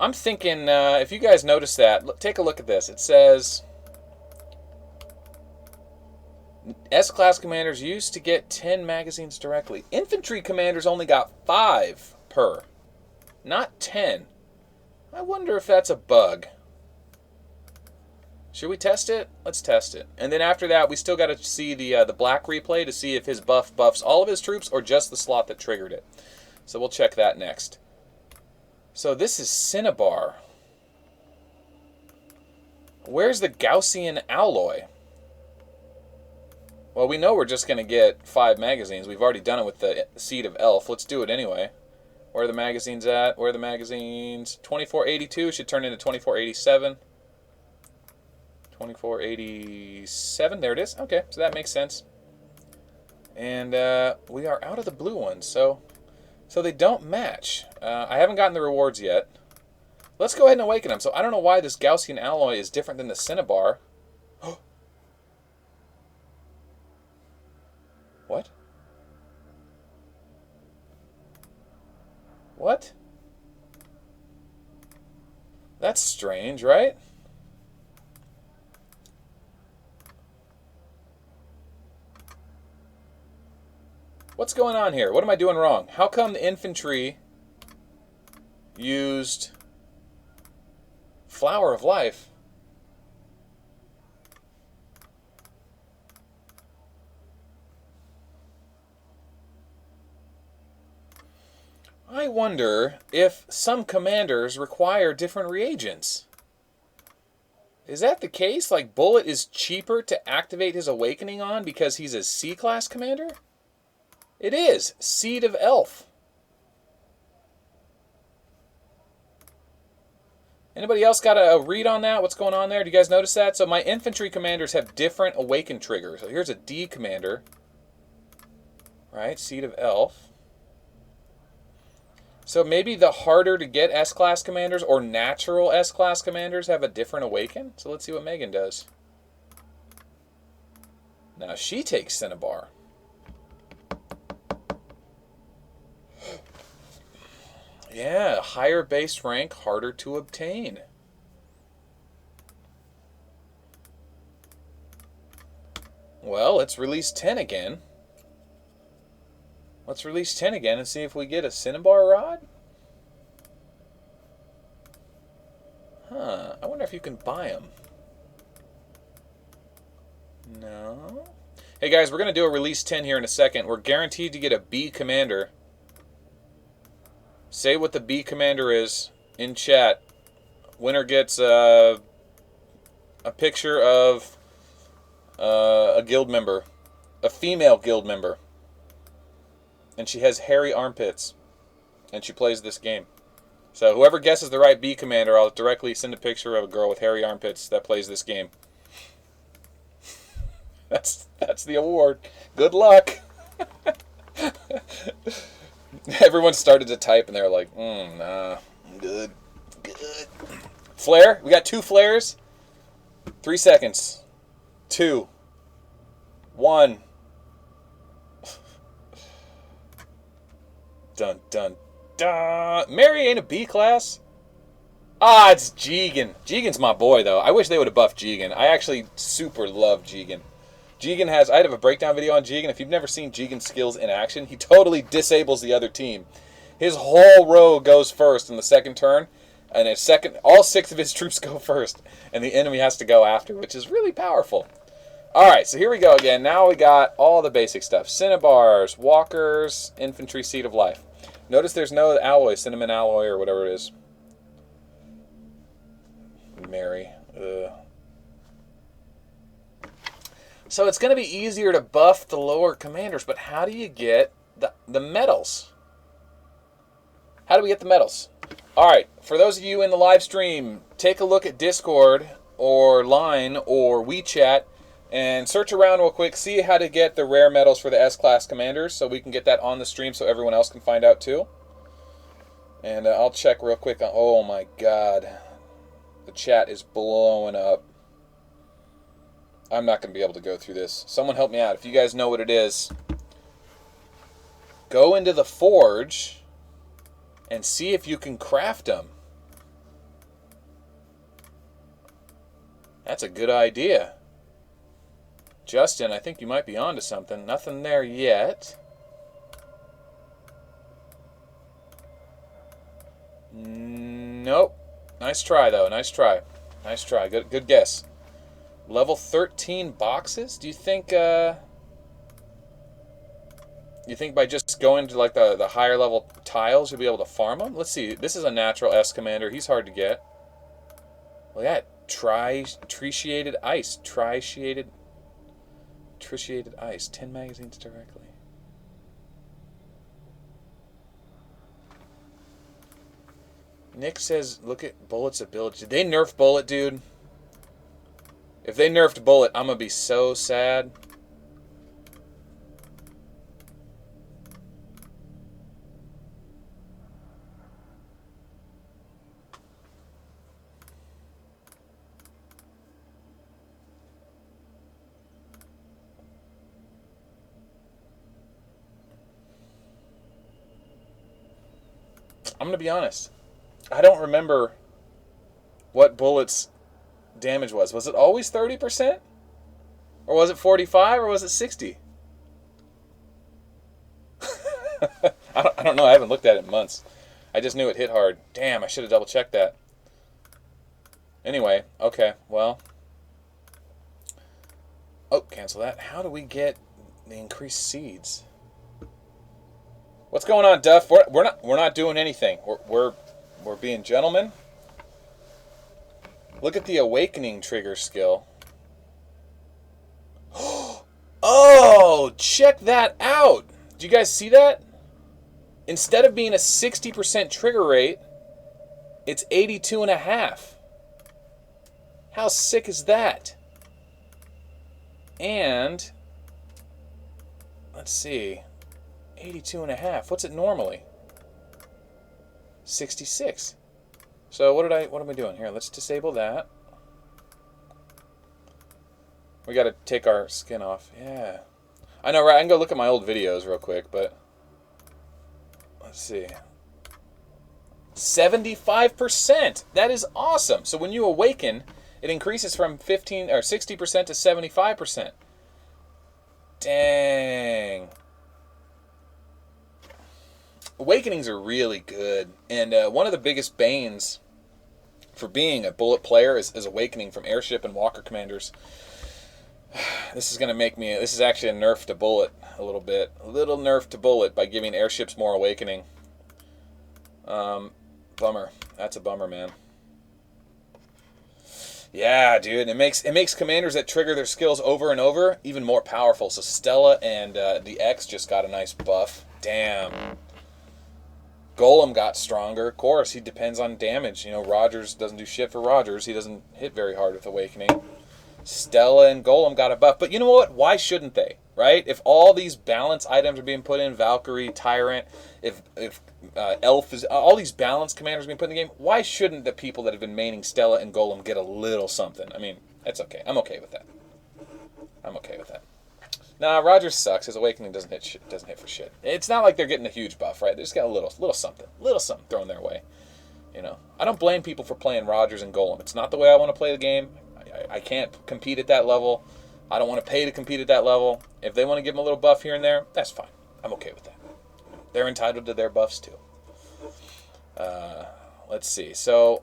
I'm thinking, if you guys notice that, take a look at this. It says, S-Class commanders used to get 10 magazines directly. Infantry commanders only got 5 per, not 10. I wonder if that's a bug. Should we test it? Let's test it. And then after that, we still got to see the black replay to see if his buff buffs all of his troops or just the slot that triggered it. So we'll check that next. So this is Cinnabar. Where's the Gaussian Alloy? Well, we know we're just going to get 5 magazines. We've already done it with the Seed of Elf. Let's do it anyway. Where are the magazines at? Where are the magazines? 2482 should turn into 2487. 2487, there it is. Okay, so that makes sense. And we are out of the blue ones, so they don't match. I haven't gotten the rewards yet. Let's go ahead and awaken them. So I don't know why this Gaussian Alloy is different than the Cinnabar. What? What? That's strange, right? What's going on here? What am I doing wrong? How come the infantry used Flower of Life? I wonder if some commanders require different reagents. Is that the case? Like, Bullet is cheaper to activate his Awakening on because he's a C-class commander? It is. Seed of Elf. Anybody else got a read on that? What's going on there? Do you guys notice that? So my infantry commanders have different awaken triggers. So here's a D commander. Right, Seed of Elf. So maybe the harder to get S-Class commanders or natural S-Class commanders have a different awaken. So let's see what Megan does. Now she takes Cinnabar. Yeah, higher base rank, harder to obtain. Well, let's release 10 again. Let's release 10 again and see if we get a Cinnabar rod. Huh, I wonder if you can buy them. No. Hey guys, we're going to do a release 10 here in a second. We're guaranteed to get a B commander. Say what the B commander is in chat. Winner gets a picture of a guild member. A female guild member. And she has hairy armpits. And she plays this game. So whoever guesses the right B commander, I'll directly send a picture of a girl with hairy armpits that plays this game. That's the award. Good luck. Everyone started to type and they were like, nah, I'm good. Good. Flare? We got 2 flares. 3 seconds. 2. 1. Dun, dun, dun. Mary ain't a B class. Ah, it's Jigen. Jigen's my boy, though. I wish they would have buffed Jigen. I actually super love Jigen. Jigen has... I have a breakdown video on Jigen. If you've never seen Jigen's skills in action, he totally disables the other team. His whole row goes first in the second turn, and all 6 of his troops go first, and the enemy has to go after, which is really powerful. Alright, so here we go again. Now we got all the basic stuff. Cinnabars, walkers, infantry, seed of life. Notice there's no alloy, cinnamon alloy or whatever it is. Mary. Ugh. So it's going to be easier to buff the lower commanders, but how do you get the medals? How do we get the medals? Alright, for those of you in the live stream, take a look at Discord or Line or WeChat and search around real quick, see how to get the rare medals for the S-Class commanders so we can get that on the stream so everyone else can find out too. And I'll check real quick. Oh my god. The chat is blowing up. I'm not going to be able to go through this. Someone help me out. If you guys know what it is, go into the forge and see if you can craft them. That's a good idea. Justin, I think you might be onto something. Nothing there yet. Nope. Nice try, though. Nice try. Nice try. Good guess. Level 13 boxes? Do you think by just going to like the higher level tiles you'll be able to farm them? Let's see. This is a natural S commander. He's hard to get. Look at that. Tritiated ice. Tritiated ice. 10 magazines directly. Nick says, look at Bullet's ability. Did they nerf Bullet, dude? If they nerfed Bullet, I'm going to be so sad. I'm going to be honest. I don't remember what Bullet's damage was. Was it always 30%? Or was it 45? Or was it 60? I don't know. I haven't looked at it in months. I just knew it hit hard. Damn, I should have double checked that. Anyway, okay, well. Oh, cancel that. How do we get the increased seeds? What's going on, Duff? We're not doing anything. We're being gentlemen. Look at the awakening trigger skill. Oh, check that out. Do you guys see that? Instead of being a 60% trigger rate, It's 82.5. How sick is that? And let's see, 82.5. What's it normally? 66. So what am I doing here? Let's disable that. We got to take our skin off. Yeah. I know, right? I can go look at my old videos real quick, but let's see. 75%. That is awesome. So when you awaken, it increases from 15 or 60% to 75%. Dang. Awakenings are really good, and one of the biggest banes for being a bullet player is awakening from airship and walker commanders. This is going to make me... This is actually a nerf to bullet a little bit. A little nerf to bullet by giving airships more awakening. Bummer. That's a bummer, man. Yeah, dude. It makes commanders that trigger their skills over and over even more powerful. So Stella and the X just got a nice buff. Damn. Golem got stronger. Of course, he depends on damage. You know, Rogers doesn't do shit for Rogers. He doesn't hit very hard with Awakening. Stella and Golem got a buff. But you know what? Why shouldn't they? Right? If all these balance items are being put in, Valkyrie, Tyrant, if Elf is... all these balance commanders being put in the game, why shouldn't the people that have been maining Stella and Golem get a little something? I mean, that's okay. I'm okay with that. I'm okay with that. Nah, Rogers sucks. His Awakening doesn't hit for shit. It's not like they're getting a huge buff, right? They just got a little something thrown their way. You know, I don't blame people for playing Rogers and Golem. It's not the way I want to play the game. I can't compete at that level. I don't want to pay to compete at that level. If they want to give them a little buff here and there, that's fine. I'm okay with that. They're entitled to their buffs too. Let's see. So,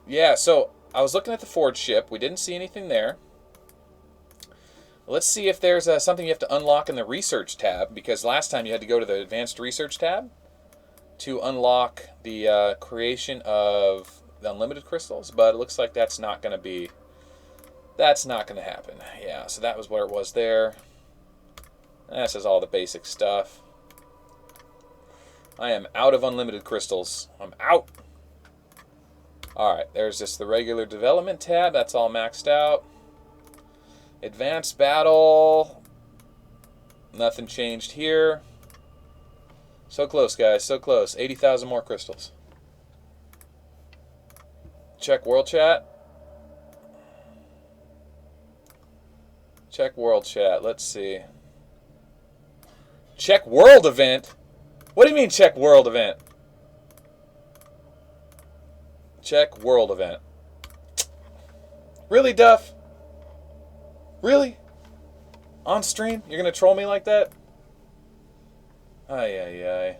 yeah. So I was looking at the Forge ship. We didn't see anything there. Let's see if there's something you have to unlock in the Research tab, because last time you had to go to the Advanced Research tab to unlock the creation of the unlimited crystals, but it looks like that's not going to happen. Yeah, so that was where it was there. This is all the basic stuff. I am out of unlimited crystals. I'm out. Alright, there's just the regular development tab. That's all maxed out. Advanced battle. Nothing changed here. So close, guys. So close. 80,000 more crystals. Check world chat. Check world chat. Let's see. Check world event? What do you mean check world event? Check world event. Really, Duff? Really? On stream? You're going to troll me like that? Ay, ay, ay.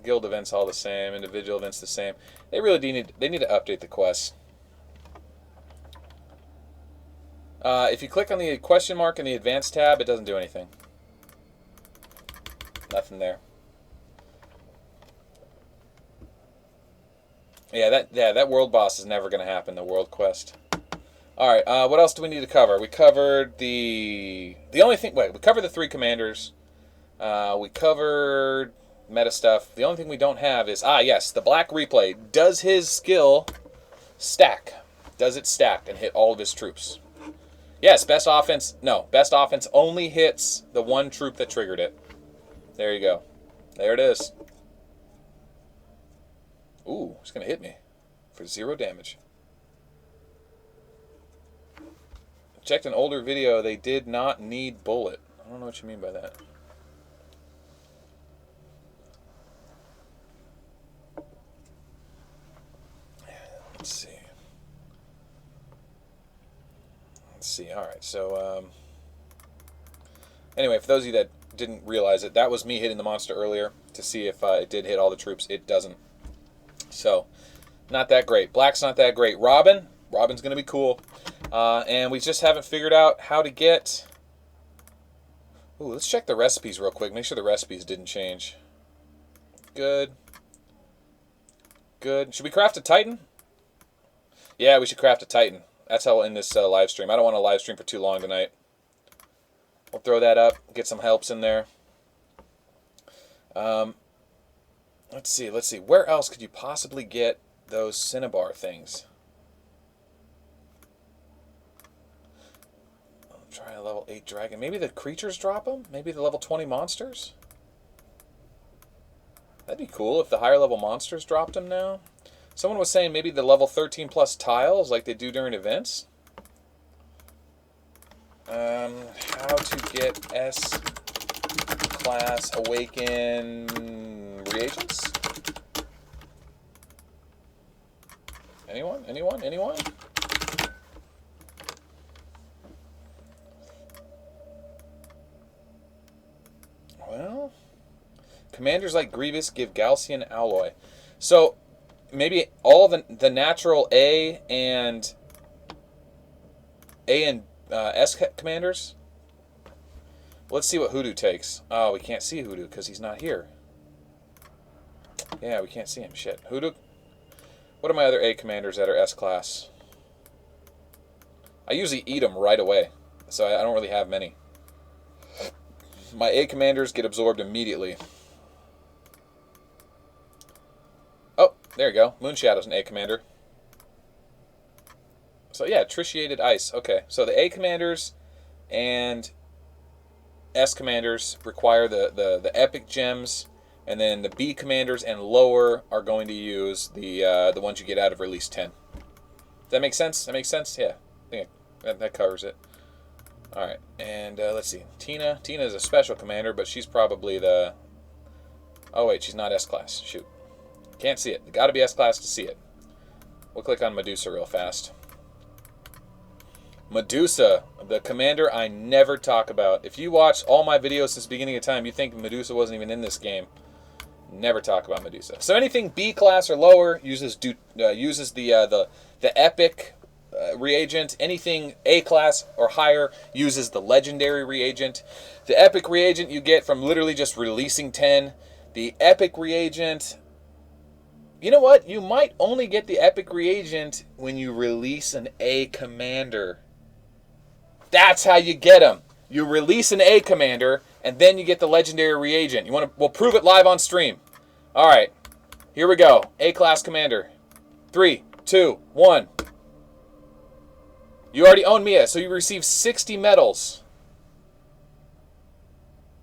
Guild events all the same. Individual events the same. They really need to update the quests. If you click on the question mark in the advanced tab, it doesn't do anything. Nothing there. Yeah, that world boss is never going to happen, the world quest. Alright, what else do we need to cover? We covered we covered the 3 commanders. We covered meta stuff. The only thing we don't have is, yes, the Black Replay. Does his skill stack? Does it stack and hit all of his troops? Yes, best offense only hits the one troop that triggered it. There you go. There it is. Ooh, it's going to hit me for 0 damage. Checked an older video. They did not need bullet. I don't know what you mean by that. Let's see. All right. So, anyway, for those of you that didn't realize it, that was me hitting the monster earlier to see if it did hit all the troops. It doesn't. So, not that great. Black's not that great. Robin's going to be cool. And we just haven't figured out how to get... Ooh, let's check the recipes real quick. Make sure the recipes didn't change. Good. Good. Should we craft a Titan? Yeah, we should craft a Titan. That's how we'll end this live stream. I don't want to live stream for too long tonight. We'll throw that up. Get some helps in there. Let's see. Where else could you possibly get those Cinnabar things? I'll try a level 8 dragon. Maybe the creatures drop them? Maybe the level 20 monsters? That'd be cool if the higher level monsters dropped them now. Someone was saying maybe the level 13 plus tiles like they do during events. How to get S-class Awaken reagents? Anyone? Well, commanders like Grievous give Gaussian alloy. So maybe all the natural A and S commanders. Let's see what Hoodoo takes. Oh, we can't see Hoodoo because he's not here. Yeah, we can't see him. Shit. Hoodoo. What are my other A commanders that are S class? I usually eat them right away, so I don't really have many. My A commanders get absorbed immediately. Oh, there you go. Moonshadow's an A commander. So yeah, Tritiated Ice. Okay, so the A commanders and S commanders require the epic gems, and then the B commanders and lower are going to use the ones you get out of release 10. Does that make sense? That makes sense? Yeah, I think that covers it. All right, and let's see. Tina is a special commander, but she's probably the... Oh wait, she's not S class. Shoot, can't see it. Got to be S class to see it. We'll click on Medusa real fast. Medusa, the commander I never talk about. If you watch all my videos since the beginning of time, you think Medusa wasn't even in this game. Never talk about Medusa. So anything B class or lower uses the epic reagent. Anything A class or higher uses the legendary reagent. The epic reagent you get from literally just releasing 10. The epic reagent... You know what? You might only get the epic reagent when you release an A commander. That's how you get them. You release an A commander, and then you get the legendary reagent. We'll prove it live on stream. All right, here we go. A class commander. 3, 2, 1. You already own Mia, so you receive 60 medals.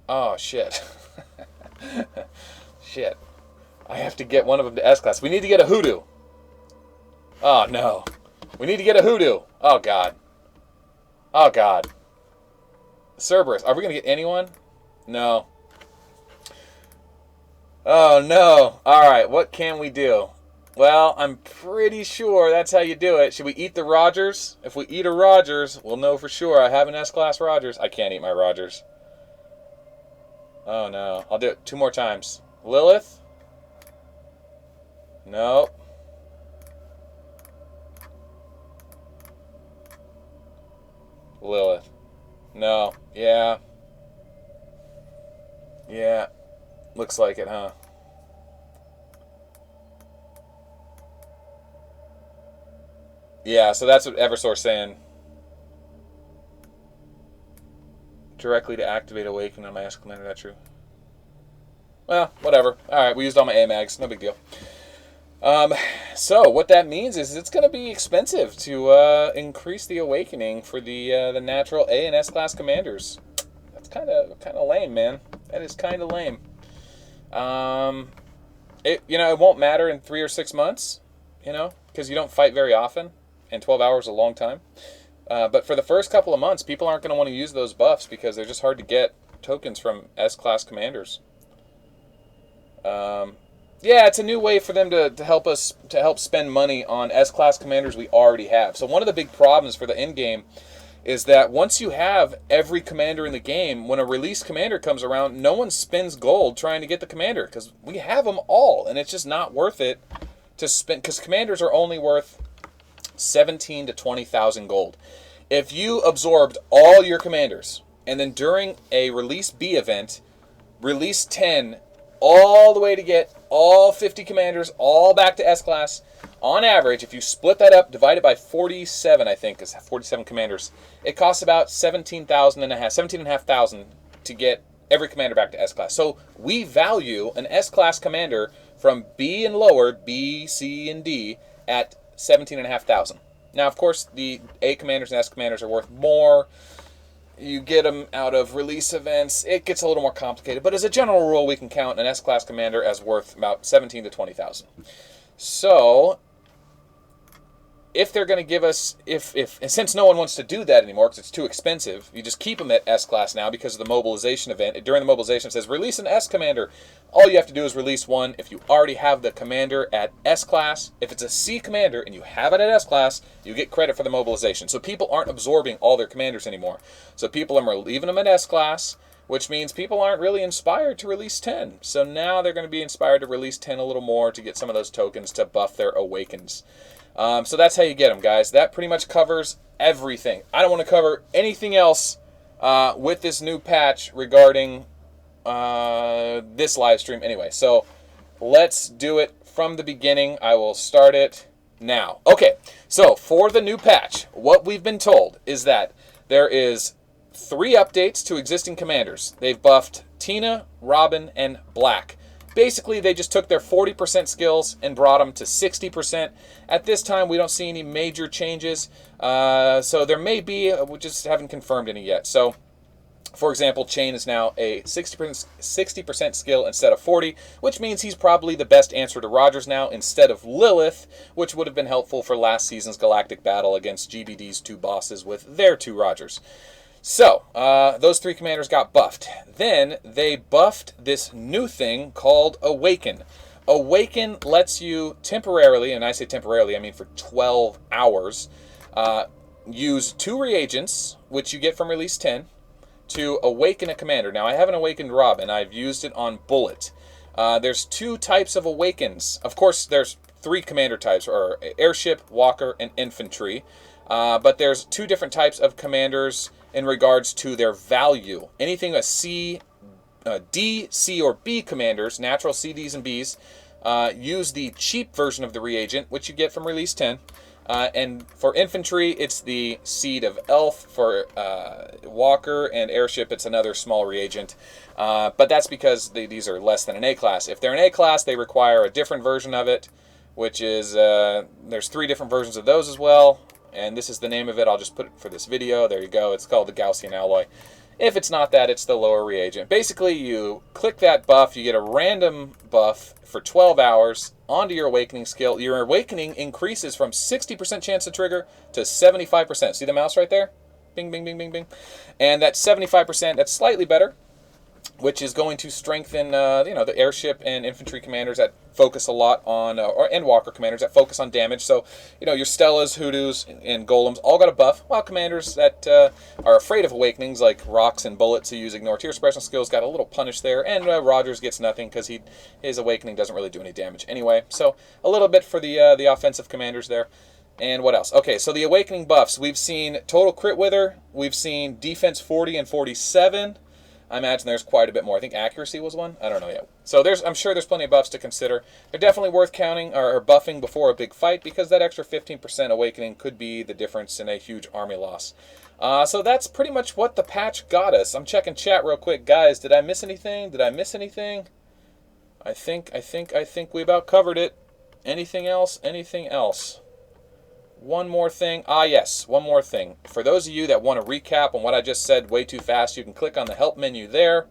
Oh shit. Shit. I have to get one of them to S class. We need to get a Hoodoo. Oh no. We need to get a Hoodoo. Oh god. Oh god. Cerberus. Are we going to get anyone? No. Oh no. Alright, what can we do? Well, I'm pretty sure that's how you do it. Should we eat the Rogers? If we eat a Rogers, we'll know for sure I have an S-Class Rogers. I can't eat my Rogers. Oh no. I'll do it 2 more times. Lilith? Nope. Lilith. No. Yeah. Yeah. Looks like it, huh? Yeah, so that's what Eversource's saying. Directly to activate Awaken on my S commander, that's true. Well, whatever. Alright, we used all my AMAGs, no big deal. So what that means is it's going to be expensive to increase the awakening for the natural A and S class commanders. That's kind of lame, man. That is kind of lame. It won't matter in 3 or 6 months, because you don't fight very often, and 12 hours is a long time. But for the first couple of months, people aren't going to want to use those buffs because they're just hard to get tokens from S class commanders. Yeah, it's a new way for them to help spend money on S-class commanders we already have. So one of the big problems for the end game is that once you have every commander in the game, when a release commander comes around, no one spends gold trying to get the commander because we have them all, and it's just not worth it to spend because commanders are only worth 17 to 20,000 gold. If you absorbed all your commanders and then during a release B event, release 10 all the way to get all 50 commanders all back to S-Class. On average, if you split that up, divide it by 47, I think, is 47 commanders, it costs about 17,500 to get every commander back to S-Class. So we value an S-Class commander from B and lower, B, C, and D, at 17,500. Now, of course, the A commanders and S commanders are worth more. You get them out of release events. It gets a little more complicated. But as a general rule, we can count an S-class commander as worth about 17 to 20,000. So if they're going to give us, since no one wants to do that anymore because it's too expensive, you just keep them at S-class now because of the mobilization event. During the mobilization, it says release an S commander. All you have to do is release one. If you already have the commander at S-class, if it's a C commander and you have it at S-class, you get credit for the mobilization. So people aren't absorbing all their commanders anymore. So people are leaving them at S-class, which means people aren't really inspired to release 10. So now they're going to be inspired to release 10 a little more to get some of those tokens to buff their awakens. So that's how you get them, guys. That pretty much covers everything. I don't want to cover anything else with this new patch regarding this live stream anyway. So let's do it from the beginning. I will start it now. Okay, so for the new patch, what we've been told is that there is 3 updates to existing commanders. They've buffed Tina, Robin, and Black. Basically, they just took their 40% skills and brought them to 60%. At this time, we don't see any major changes. So there may be, we just haven't confirmed any yet. So, for example, Chain is now a 60% skill instead of 40, which means he's probably the best answer to Rogers now instead of Lilith, which would have been helpful for last season's Galactic battle against GBD's 2 bosses with their 2 Rogers. So, those 3 commanders got buffed. Then, they buffed this new thing called Awaken. Awaken lets you temporarily, and I say temporarily, I mean for 12 hours, use 2 reagents, which you get from Release 10, to awaken a commander. Now, I haven't awakened Robin. I've used it on Bullet. There's 2 types of awakens. Of course, there's 3 commander types, or airship, walker, and infantry. But there's 2 different types of commanders in regards to their value. Anything a C, D, C, or B commanders, natural C, Ds, and Bs, use the cheap version of the reagent, which you get from Release 10. And for infantry, it's the Seed of Elf. For walker and airship, it's another small reagent. But that's because these are less than an A class. If they're an A class, they require a different version of it, which is, there's 3 different versions of those as well. And this is the name of it. I'll just put it for this video. There you go. It's called the Gaussian Alloy. If it's not that, it's the lower reagent. Basically, you click that buff. You get a random buff for 12 hours onto your awakening skill. Your awakening increases from 60% chance to trigger to 75%. See the mouse right there? Bing, bing, bing, bing, bing. And that 75%, that's slightly better, which is going to strengthen, the airship and infantry commanders that focus a lot on, and walker commanders that focus on damage. So, your Stellas, Hoodoos, and Golems all got a buff, while commanders that are afraid of awakenings, like Rocks and Bullets, who use Ignore Tear suppression skills, got a little punish there. And Rogers gets nothing because his awakening doesn't really do any damage anyway. So, a little bit for the offensive commanders there. And what else? Okay, so the awakening buffs. We've seen Total Crit Wither. We've seen Defense 40 and 47. I imagine there's quite a bit more. I think accuracy was one. I don't know yet. So I'm sure there's plenty of buffs to consider. They're definitely worth counting or buffing before a big fight because that extra 15% awakening could be the difference in a huge army loss. So that's pretty much what the patch got us. I'm checking chat real quick, guys. Did I miss anything? Did I miss anything? I think we about covered it. Anything else? Anything else? One more thing. Yes, one more thing. For those of you that want to recap on what I just said way too fast, you can click on the help menu there,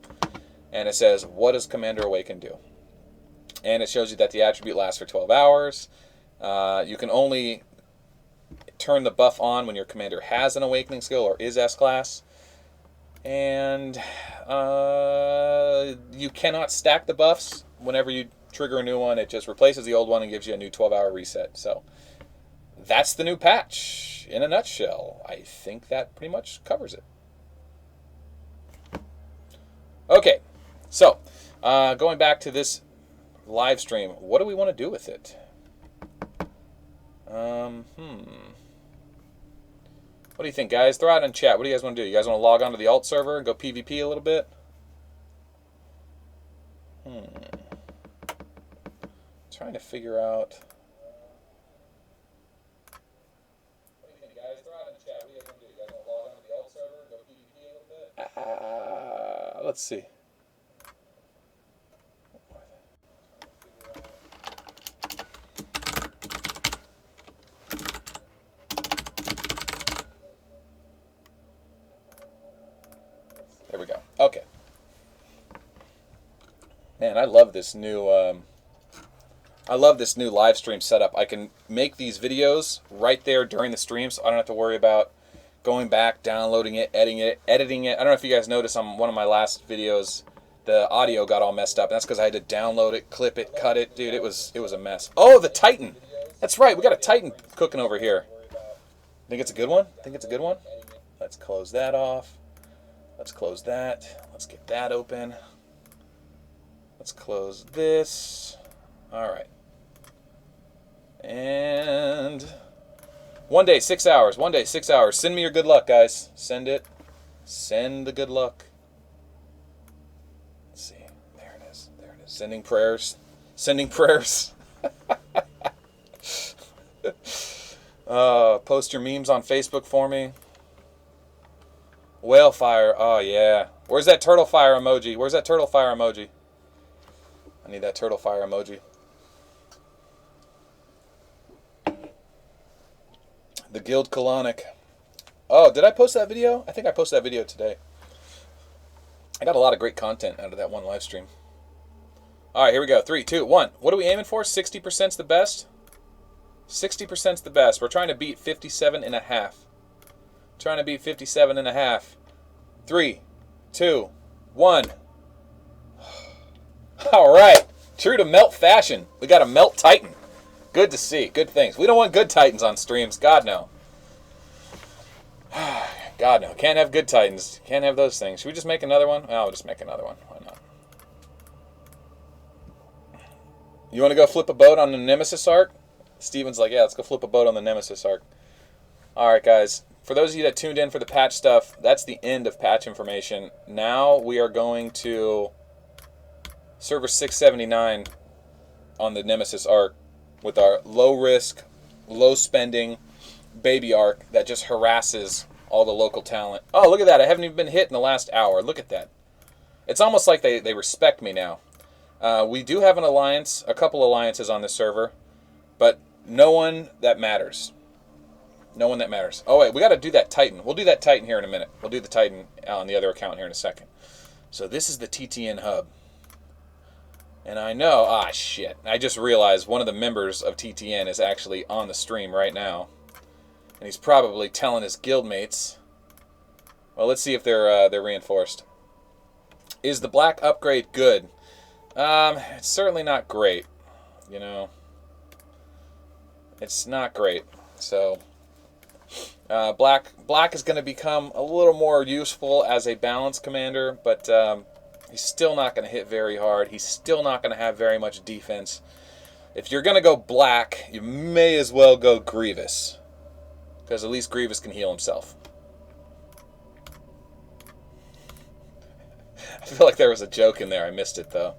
and it says, what does Commander Awaken do? And it shows you that the attribute lasts for 12 hours. You can only turn the buff on when your commander has an awakening skill or is S-class. And you cannot stack the buffs. Whenever you trigger a new one, it just replaces the old one and gives you a new 12-hour reset. So that's the new patch in a nutshell. I think that pretty much covers it. Okay, so going back to this live stream, what do we want to do with it? What do you think, guys? Throw out in chat. What do you guys want to do? You guys want to log on to the alt server and go PvP a little bit? Trying to figure out. Let's see. Man, I love this new live stream setup. I can make these videos right there during the stream, so I don't have to worry about going back, downloading it, editing it. I don't know if you guys noticed on one of my last videos, the audio got all messed up. That's because I had to download it, clip it, cut it. Dude, it was a mess. Oh, the Titan. That's right. We got a Titan cooking over here. Think it's a good one? Think it's a good one? Let's close that off. Let's close that. Let's get that open. Let's close this. All right. And 1 day, 6 hours. 1 day, 6 hours. Send me your good luck, guys. Send it. Send the good luck. Let's see. There it is. There it is. Sending prayers. Sending prayers. Post your memes on Facebook for me. Whale fire. Oh, yeah. Where's that turtle fire emoji? Where's that turtle fire emoji? I need that turtle fire emoji. The Guild Colonic. Oh, did I post that video? I think I posted that video today. I got a lot of great content out of that one live stream. All right, here we go. 3, 2, 1. What are we aiming for? 60%'s the best? 60%'s the best. We're trying to beat 57.5. Trying to beat 57.5. 3, 2, 1. All right. True to melt fashion. We got a melt Titan. Good to see. Good things. We don't want good Titans on streams. God, no. God, no. Can't have good Titans. Can't have those things. Should we just make another one? Oh, we'll just make another one. Why not? You want to go flip a boat on the Nemesis arc? Steven's like, yeah, let's go flip a boat on the Nemesis arc. All right, guys. For those of you that tuned in for the patch stuff, that's the end of patch information. Now we are going to server 679 on the Nemesis arc with our low-risk, low-spending baby arc that just harasses all the local talent. Oh, look at that. I haven't even been hit in the last hour. Look at that. It's almost like they respect me now. We do have an alliance, a couple alliances on this server, but no one that matters. No one that matters. Oh, wait, we got to do that Titan. We'll do that Titan here in a minute. We'll do the Titan on the other account here in a second. So this is the TTN hub. And I know, shit. I just realized one of the members of TTN is actually on the stream right now. And he's probably telling his guildmates. Well, let's see if they're reinforced. Is the black upgrade good? It's certainly not great. You know. It's not great. So, black is going to become a little more useful as a balance commander, but he's still not going to hit very hard. He's still not going to have very much defense. If you're going to go black, you may as well go Grievous. Because at least Grievous can heal himself. I feel like there was a joke in there. I missed it, though.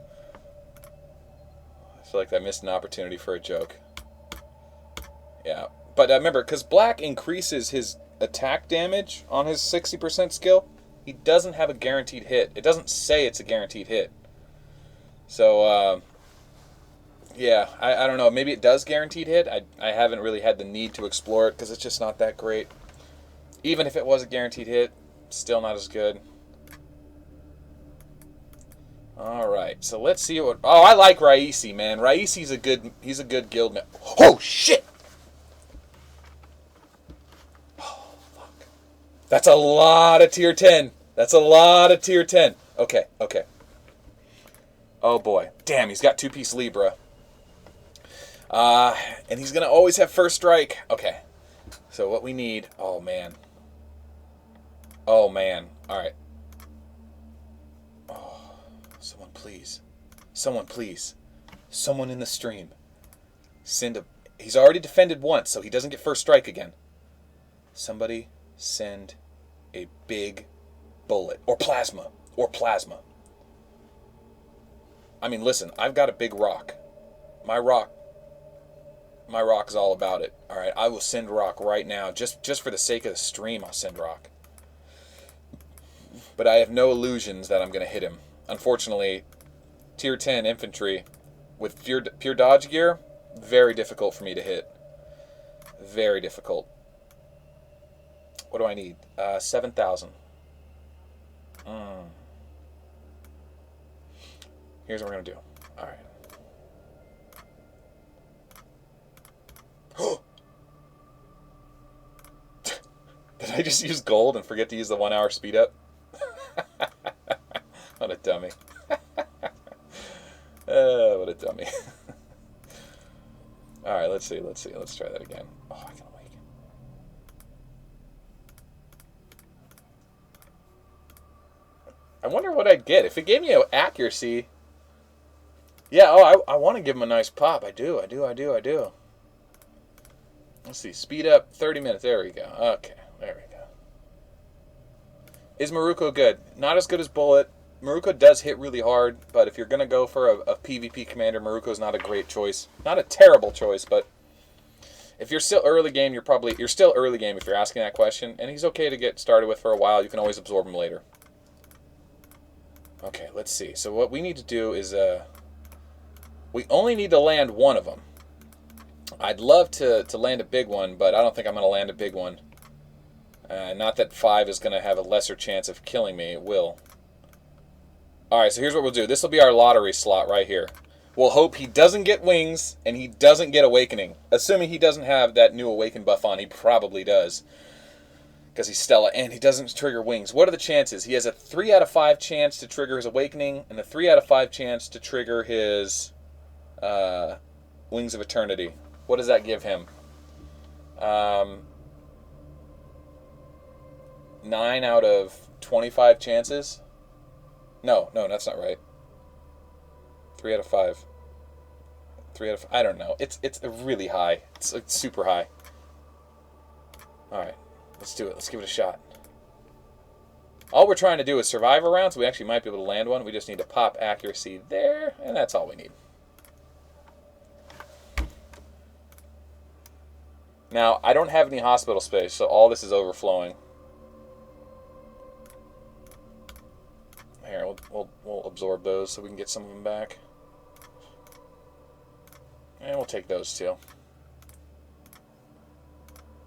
I feel like I missed an opportunity for a joke. Yeah. But remember, because black increases his attack damage on his 60% skill, he doesn't have a guaranteed hit. It doesn't say it's a guaranteed hit. So, yeah, I don't know. Maybe it does guaranteed hit. I haven't really had the need to explore it because it's just not that great. Even if it was a guaranteed hit, still not as good. All right, so let's see what. Oh, I like Raisi, man. Raisi's he's a good guild man. Oh shit! Oh fuck! That's a lot of tier 10. That's a lot of tier 10. Okay, okay. Oh boy, damn! He's got two-piece Libra. And he's gonna always have first strike. Okay, so what we need. Oh man. Oh man. All right. Someone please. Someone please. Someone in the stream. Send a... He's already defended once, so he doesn't get first strike again. Somebody send a big bullet. Or plasma. Or plasma. I mean, listen, I've got a big rock. My rock is all about it. Alright, I will send rock right now. Just for the sake of the stream, I'll send rock. But I have no illusions that I'm going to hit him. Unfortunately, tier 10 infantry with pure dodge gear, very difficult for me to hit. Very difficult. What do I need? 7,000. Here Here's what we're going to do. All right. Did I just use gold and forget to use the 1 hour speed up? What a dummy. What a dummy. Alright, let's see. Let's try that again. Oh, I can awaken. I wonder what I'd get. If it gave me an accuracy... Yeah, oh, I want to give him a nice pop. I do. Let's see. Speed up 30 minutes. There we go. Okay, there we go. Is Maruko good? Not as good as Bullet. Maruko does hit really hard, but if you're going to go for a PvP commander, Maruko's not a great choice. Not a terrible choice, but if you're still early game, you're still early game if you're asking that question, and he's okay to get started with for a while. You can always absorb him later. Okay, let's see. So what we need to do is we only need to land one of them. I'd love to land a big one, but I don't think I'm going to land a big one. Not that 5 is going to have a lesser chance of killing me. It will. Alright, so here's what we'll do. This will be our lottery slot right here. We'll hope he doesn't get wings and he doesn't get awakening. Assuming he doesn't have that new awaken buff on. He probably does. Because he's Stella and he doesn't trigger wings. What are the chances? He has a 3 out of 5 chance to trigger his awakening and a 3 out of 5 chance to trigger his Wings of Eternity. What does that give him? 9 out of 25 chances? No, that's not right. 3 out of 5. 3 out of 5. I don't know. It's really high. It's super high. Alright, let's do it. Let's give it a shot. All we're trying to do is survive a round, so we actually might be able to land one. We just need to pop accuracy there, and that's all we need. Now, I don't have any hospital space, so all this is overflowing. Here, we'll absorb those so we can get some of them back. And we'll take those too.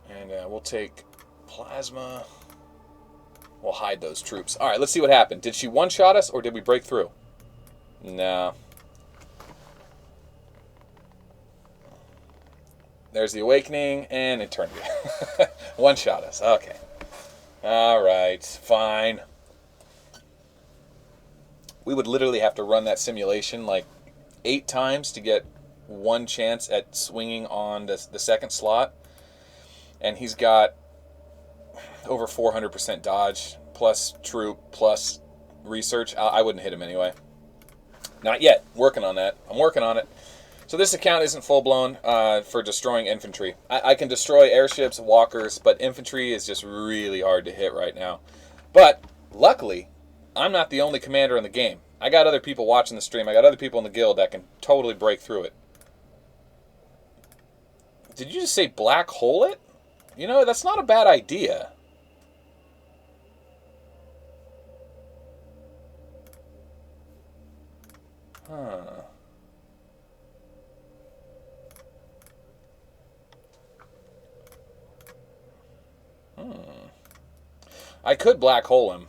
And we'll take plasma. We'll hide those troops. Alright, let's see what happened. Did she one-shot us or did we break through? No. There's the awakening and eternity. One-shot us. Okay. Alright, fine. We would literally have to run that simulation like 8 times to get one chance at swinging on the second slot. And he's got over 400% dodge, plus troop, plus research. I wouldn't hit him anyway. Not yet. Working on that. I'm working on it. So this account isn't full-blown for destroying infantry. I can destroy airships, walkers, but infantry is just really hard to hit right now. But, luckily, I'm not the only commander in the game. I got other people watching the stream. I got other people in the guild that can totally break through it. Did you just say black hole it? You know, that's not a bad idea. Huh. I could black hole him.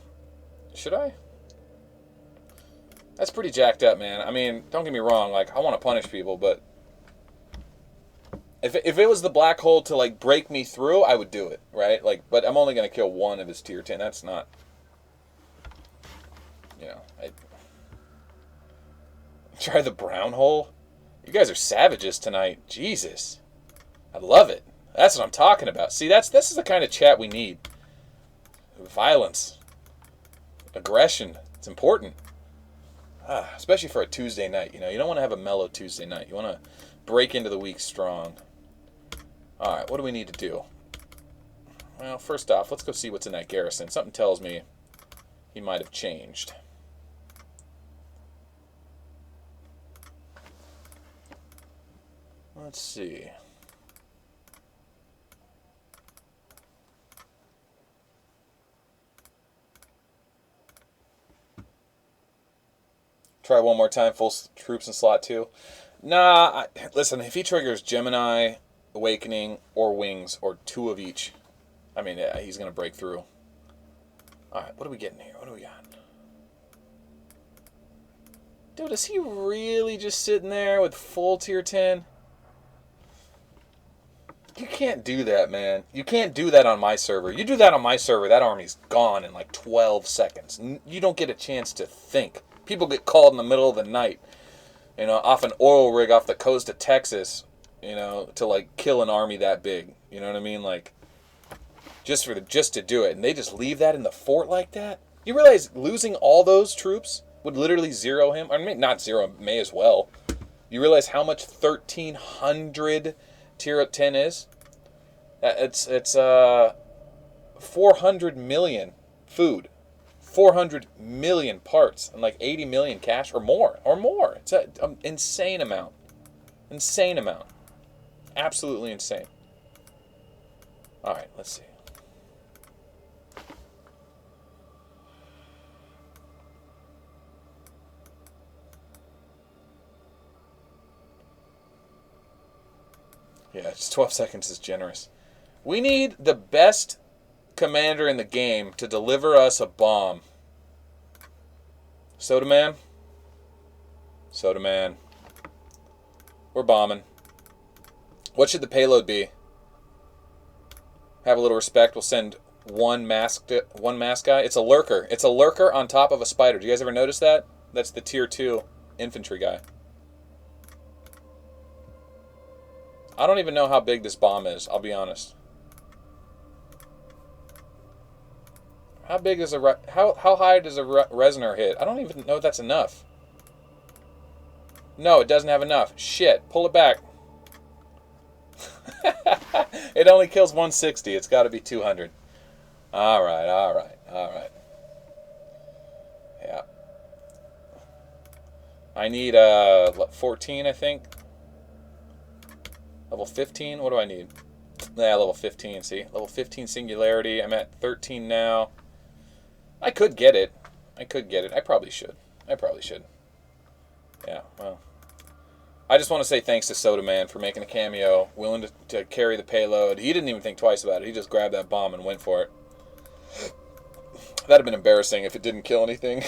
Should I? That's pretty jacked up, man. I mean, don't get me wrong. Like, I want to punish people, but if it was the black hole to like break me through, I would do it, right? Like, but I'm only gonna kill one of his tier 10. That's not, you know. I try the brown hole. You guys are savages tonight. Jesus, I love it. That's what I'm talking about. See, this is the kind of chat we need. Violence, aggression. It's important. Especially for a Tuesday night, you know. You don't want to have a mellow Tuesday night. You want to break into the week strong. Alright, what do we need to do? Well, first off, let's go see what's in that garrison. Something tells me he might have changed. Let's see. Try one more time, full troops in slot 2. Nah, listen, if he triggers Gemini, Awakening, or Wings, or 2 of each, I mean, yeah, he's going to break through. Alright, what are we getting here? What do we got? Dude, is he really just sitting there with full tier 10? You can't do that, man. You can't do that on my server. You do that on my server, that army's gone in like 12 seconds. You don't get a chance to think. People get called in the middle of the night, you know, off an oil rig off the coast of Texas, you know, to like kill an army that big. You know what I mean? Like, just to do it. And they just leave that in the fort like that? You realize losing all those troops would literally zero him? I mean, not zero, may as well. You realize how much 1,300 tier 10 is? It's 400 million food, 400 million parts, and like 80 million cash or more. It's an insane amount. Insane amount. Absolutely insane. All right, let's see. Yeah, just 12 seconds is generous. We need the best commander in the game to deliver us a bomb. Soda Man? Soda Man. We're bombing. What should the payload be? Have a little respect. We'll send one mask guy. It's a lurker. It's a lurker on top of a spider. Do you guys ever notice that? That's the tier 2 infantry guy. I don't even know how big this bomb is, I'll be honest. How big is how high does a Resonator hit? I don't even know if that's enough. No, it doesn't have enough. Shit, pull it back. It only kills 160. It's got to be 200. All right. Yeah. I need 14, I think. Level 15, what do I need? Yeah, level 15, see? Level 15 Singularity. I'm at 13 now. I could get it. I probably should. Yeah, well. I just want to say thanks to Soda Man for making a cameo, willing to carry the payload. He didn't even think twice about it. He just grabbed that bomb and went for it. That'd have been embarrassing if it didn't kill anything.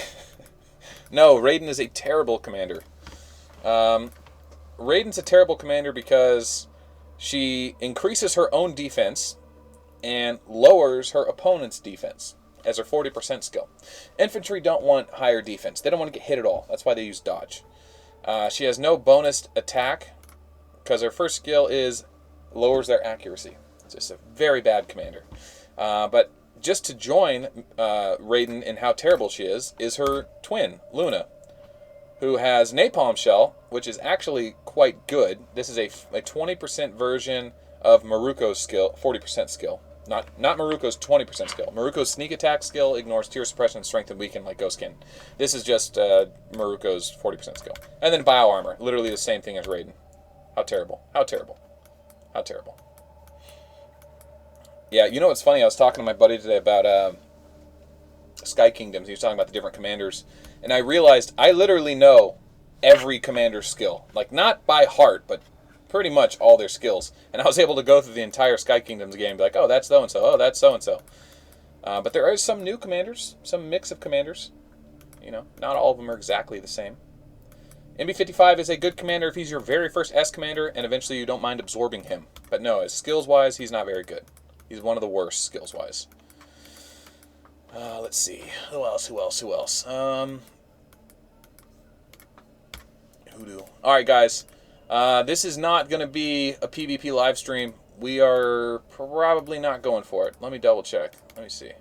No, Raiden is a terrible commander. Raiden's a terrible commander because she increases her own defense and lowers her opponent's defense as her 40% skill. Infantry don't want higher defense. They don't want to get hit at all. That's why they use dodge. She has no bonus attack because her first skill is lowers their accuracy. It's just a very bad commander. But just to join Raiden in how terrible she is her twin, Luna, who has Napalm Shell, which is actually quite good. This is a 20% version of Maruko's skill, 40% skill. Not Maruko's 20% skill. Maruko's sneak attack skill ignores tier suppression, strength, and weaken like Ghostkin. This is just Maruko's 40% skill. And then Bio Armor, literally the same thing as Raiden. How terrible. Yeah, you know what's funny? I was talking to my buddy today about Sky Kingdoms. He was talking about the different commanders. And I realized I literally know every commander's skill. Like, not by heart, but pretty much all their skills. And I was able to go through the entire Sky Kingdoms game and be like, oh, that's so-and-so, oh, that's so-and-so. But there are some new commanders, some mix of commanders. You know, not all of them are exactly the same. MB55 is a good commander if he's your very first S commander, and eventually you don't mind absorbing him. But no, as skills-wise, he's not very good. He's one of the worst skills-wise. Let's see. Who else? Hoodoo. Alright, guys. This is not going to be a PvP live stream. We are probably not going for it. Let me double check. Let me see.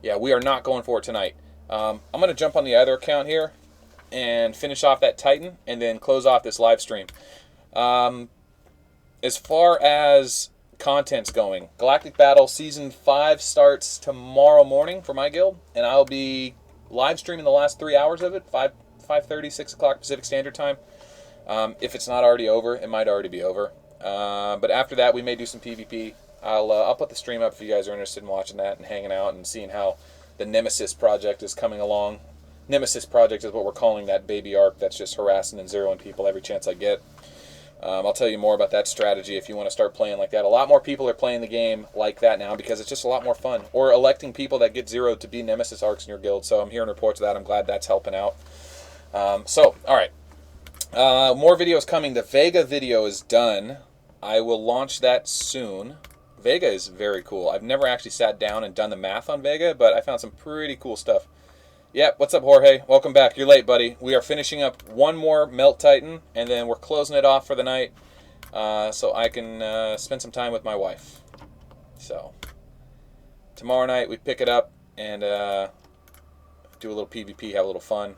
Yeah, we are not going for it tonight. I'm going to jump on the other account here and finish off that Titan and then close off this live stream. As far as content's going, Galactic Battle Season 5 starts tomorrow morning for my guild, and I'll be live streaming the last 3 hours of it, 5:30, 6 o'clock Pacific Standard Time. If it's not already over, it might already be over. But after that, we may do some PvP. I'll put the stream up if you guys are interested in watching that and hanging out and seeing how the Nemesis project is coming along. Nemesis project is what we're calling that baby arc that's just harassing and zeroing people every chance I get. I'll tell you more about that strategy if you want to start playing like that. A lot more people are playing the game like that now because it's just a lot more fun. Or electing people that get zeroed to be Nemesis arcs in your guild. So I'm hearing reports of that. I'm glad that's helping out. All right. More videos coming. The Vega video is done. I will launch that soon. Vega is very cool. I've never actually sat down and done the math on Vega, but I found some pretty cool stuff. Yep, what's up, Jorge? Welcome back. You're late, buddy. We are finishing up one more Melt Titan, and then we're closing it off for the night so I can spend some time with my wife. So, tomorrow night we pick it up and do a little PvP, have a little fun.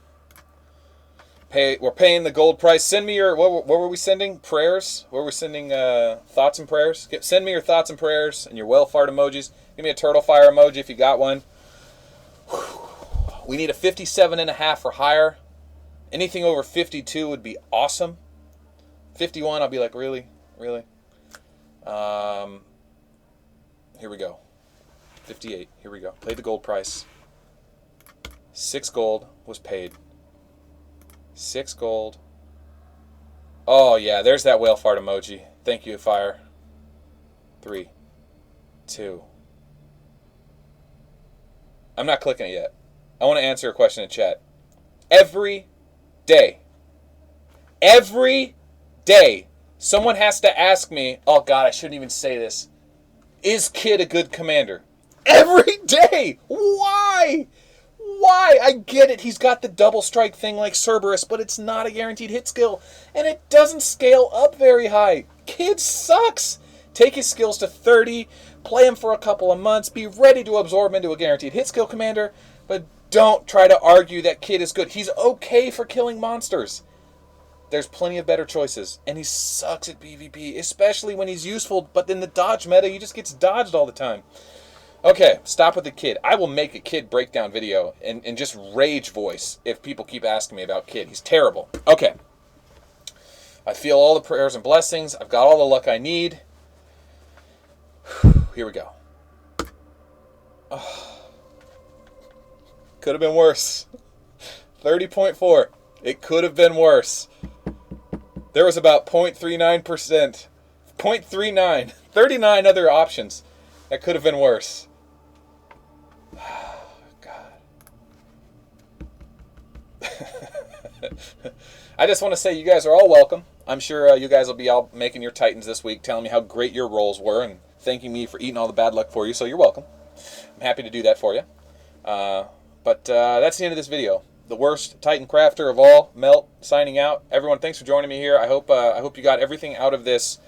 We're paying the gold price. Send me your, what were we sending? Prayers? What were we sending? Thoughts and prayers? Send me your thoughts and prayers and your well fart emojis. Give me a turtle fire emoji if you got one. We need a 57.5 or higher. Anything over 52 would be awesome. 51, I'll be like, really? Really? Here we go. 58, here we go. Paid the gold price. 6 gold was paid. 6 gold. Oh, yeah, there's that whale fart emoji. Thank you, Fire. 3, 2. I'm not clicking it yet. I want to answer a question in chat. Every day, someone has to ask me, oh, God, I shouldn't even say this. Is Kid a good commander? Every day! Why? Why? I get it. He's got the double strike thing like Cerberus, but it's not a guaranteed hit skill, and it doesn't scale up very high. Kid sucks. Take his skills to 30, play him for a couple of months, be ready to absorb him into a guaranteed hit skill commander, but don't try to argue that Kid is good. He's okay for killing monsters. There's plenty of better choices, and he sucks at PvP, especially when he's useful, but in the dodge meta, he just gets dodged all the time. Okay, stop with the Kid. I will make a Kid breakdown video and just rage voice if people keep asking me about Kid. He's terrible. Okay. I feel all the prayers and blessings. I've got all the luck I need. Here we go. Oh. Could have been worse. 30.4. It could have been worse. There was about 0.39%. 0.39. 39 other options. That could have been worse. I just want to say you guys are all welcome. I'm sure you guys will be all making your Titans this week, telling me how great your rolls were and thanking me for eating all the bad luck for you, so you're welcome. I'm happy to do that for you. But that's the end of this video. The worst Titan crafter of all, Melt, signing out. Everyone, thanks for joining me here. I hope you got everything out of this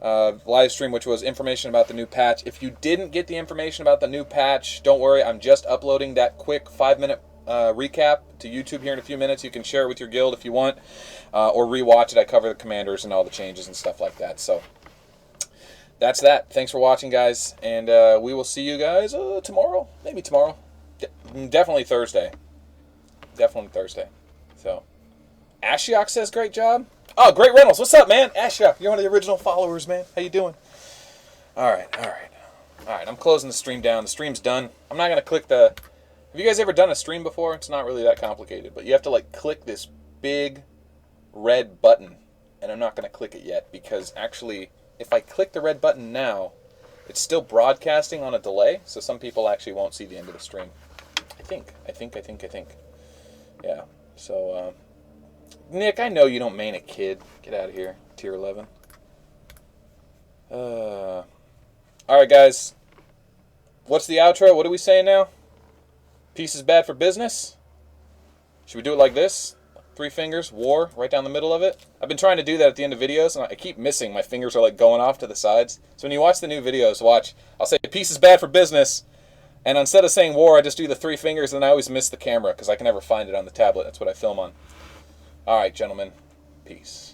live stream, which was information about the new patch. If you didn't get the information about the new patch, don't worry. I'm just uploading that quick 5-minute recap to YouTube here in a few minutes. You can share it with your guild if you want, or rewatch it. I cover the commanders and all the changes and stuff like that. So that's that. Thanks for watching, guys, and we will see you guys tomorrow. Maybe tomorrow. Definitely Thursday. Definitely Thursday. So, Ashiok says great job. Oh, Great Reynolds. What's up, man? Ashiok, you're one of the original followers, man. How you doing? All right. I'm closing the stream down. The stream's done. I'm not going to click the... Have you guys ever done a stream before? It's not really that complicated, but you have to, like, click this big red button, and I'm not going to click it yet, because actually, if I click the red button now, it's still broadcasting on a delay, so some people actually won't see the end of the stream. I think. Yeah, so, Nick, I know you don't main a Kid. Get out of here. Tier 11. Alright, guys. What's the outro? What are we saying now? Peace is bad for business? Should we do it like this? 3 fingers, war, right down the middle of it? I've been trying to do that at the end of videos, and I keep missing. My fingers are, like, going off to the sides. So when you watch the new videos, watch. I'll say, peace is bad for business. And instead of saying war, I just do the 3 fingers, and I always miss the camera because I can never find it on the tablet. That's what I film on. All right, gentlemen. Peace.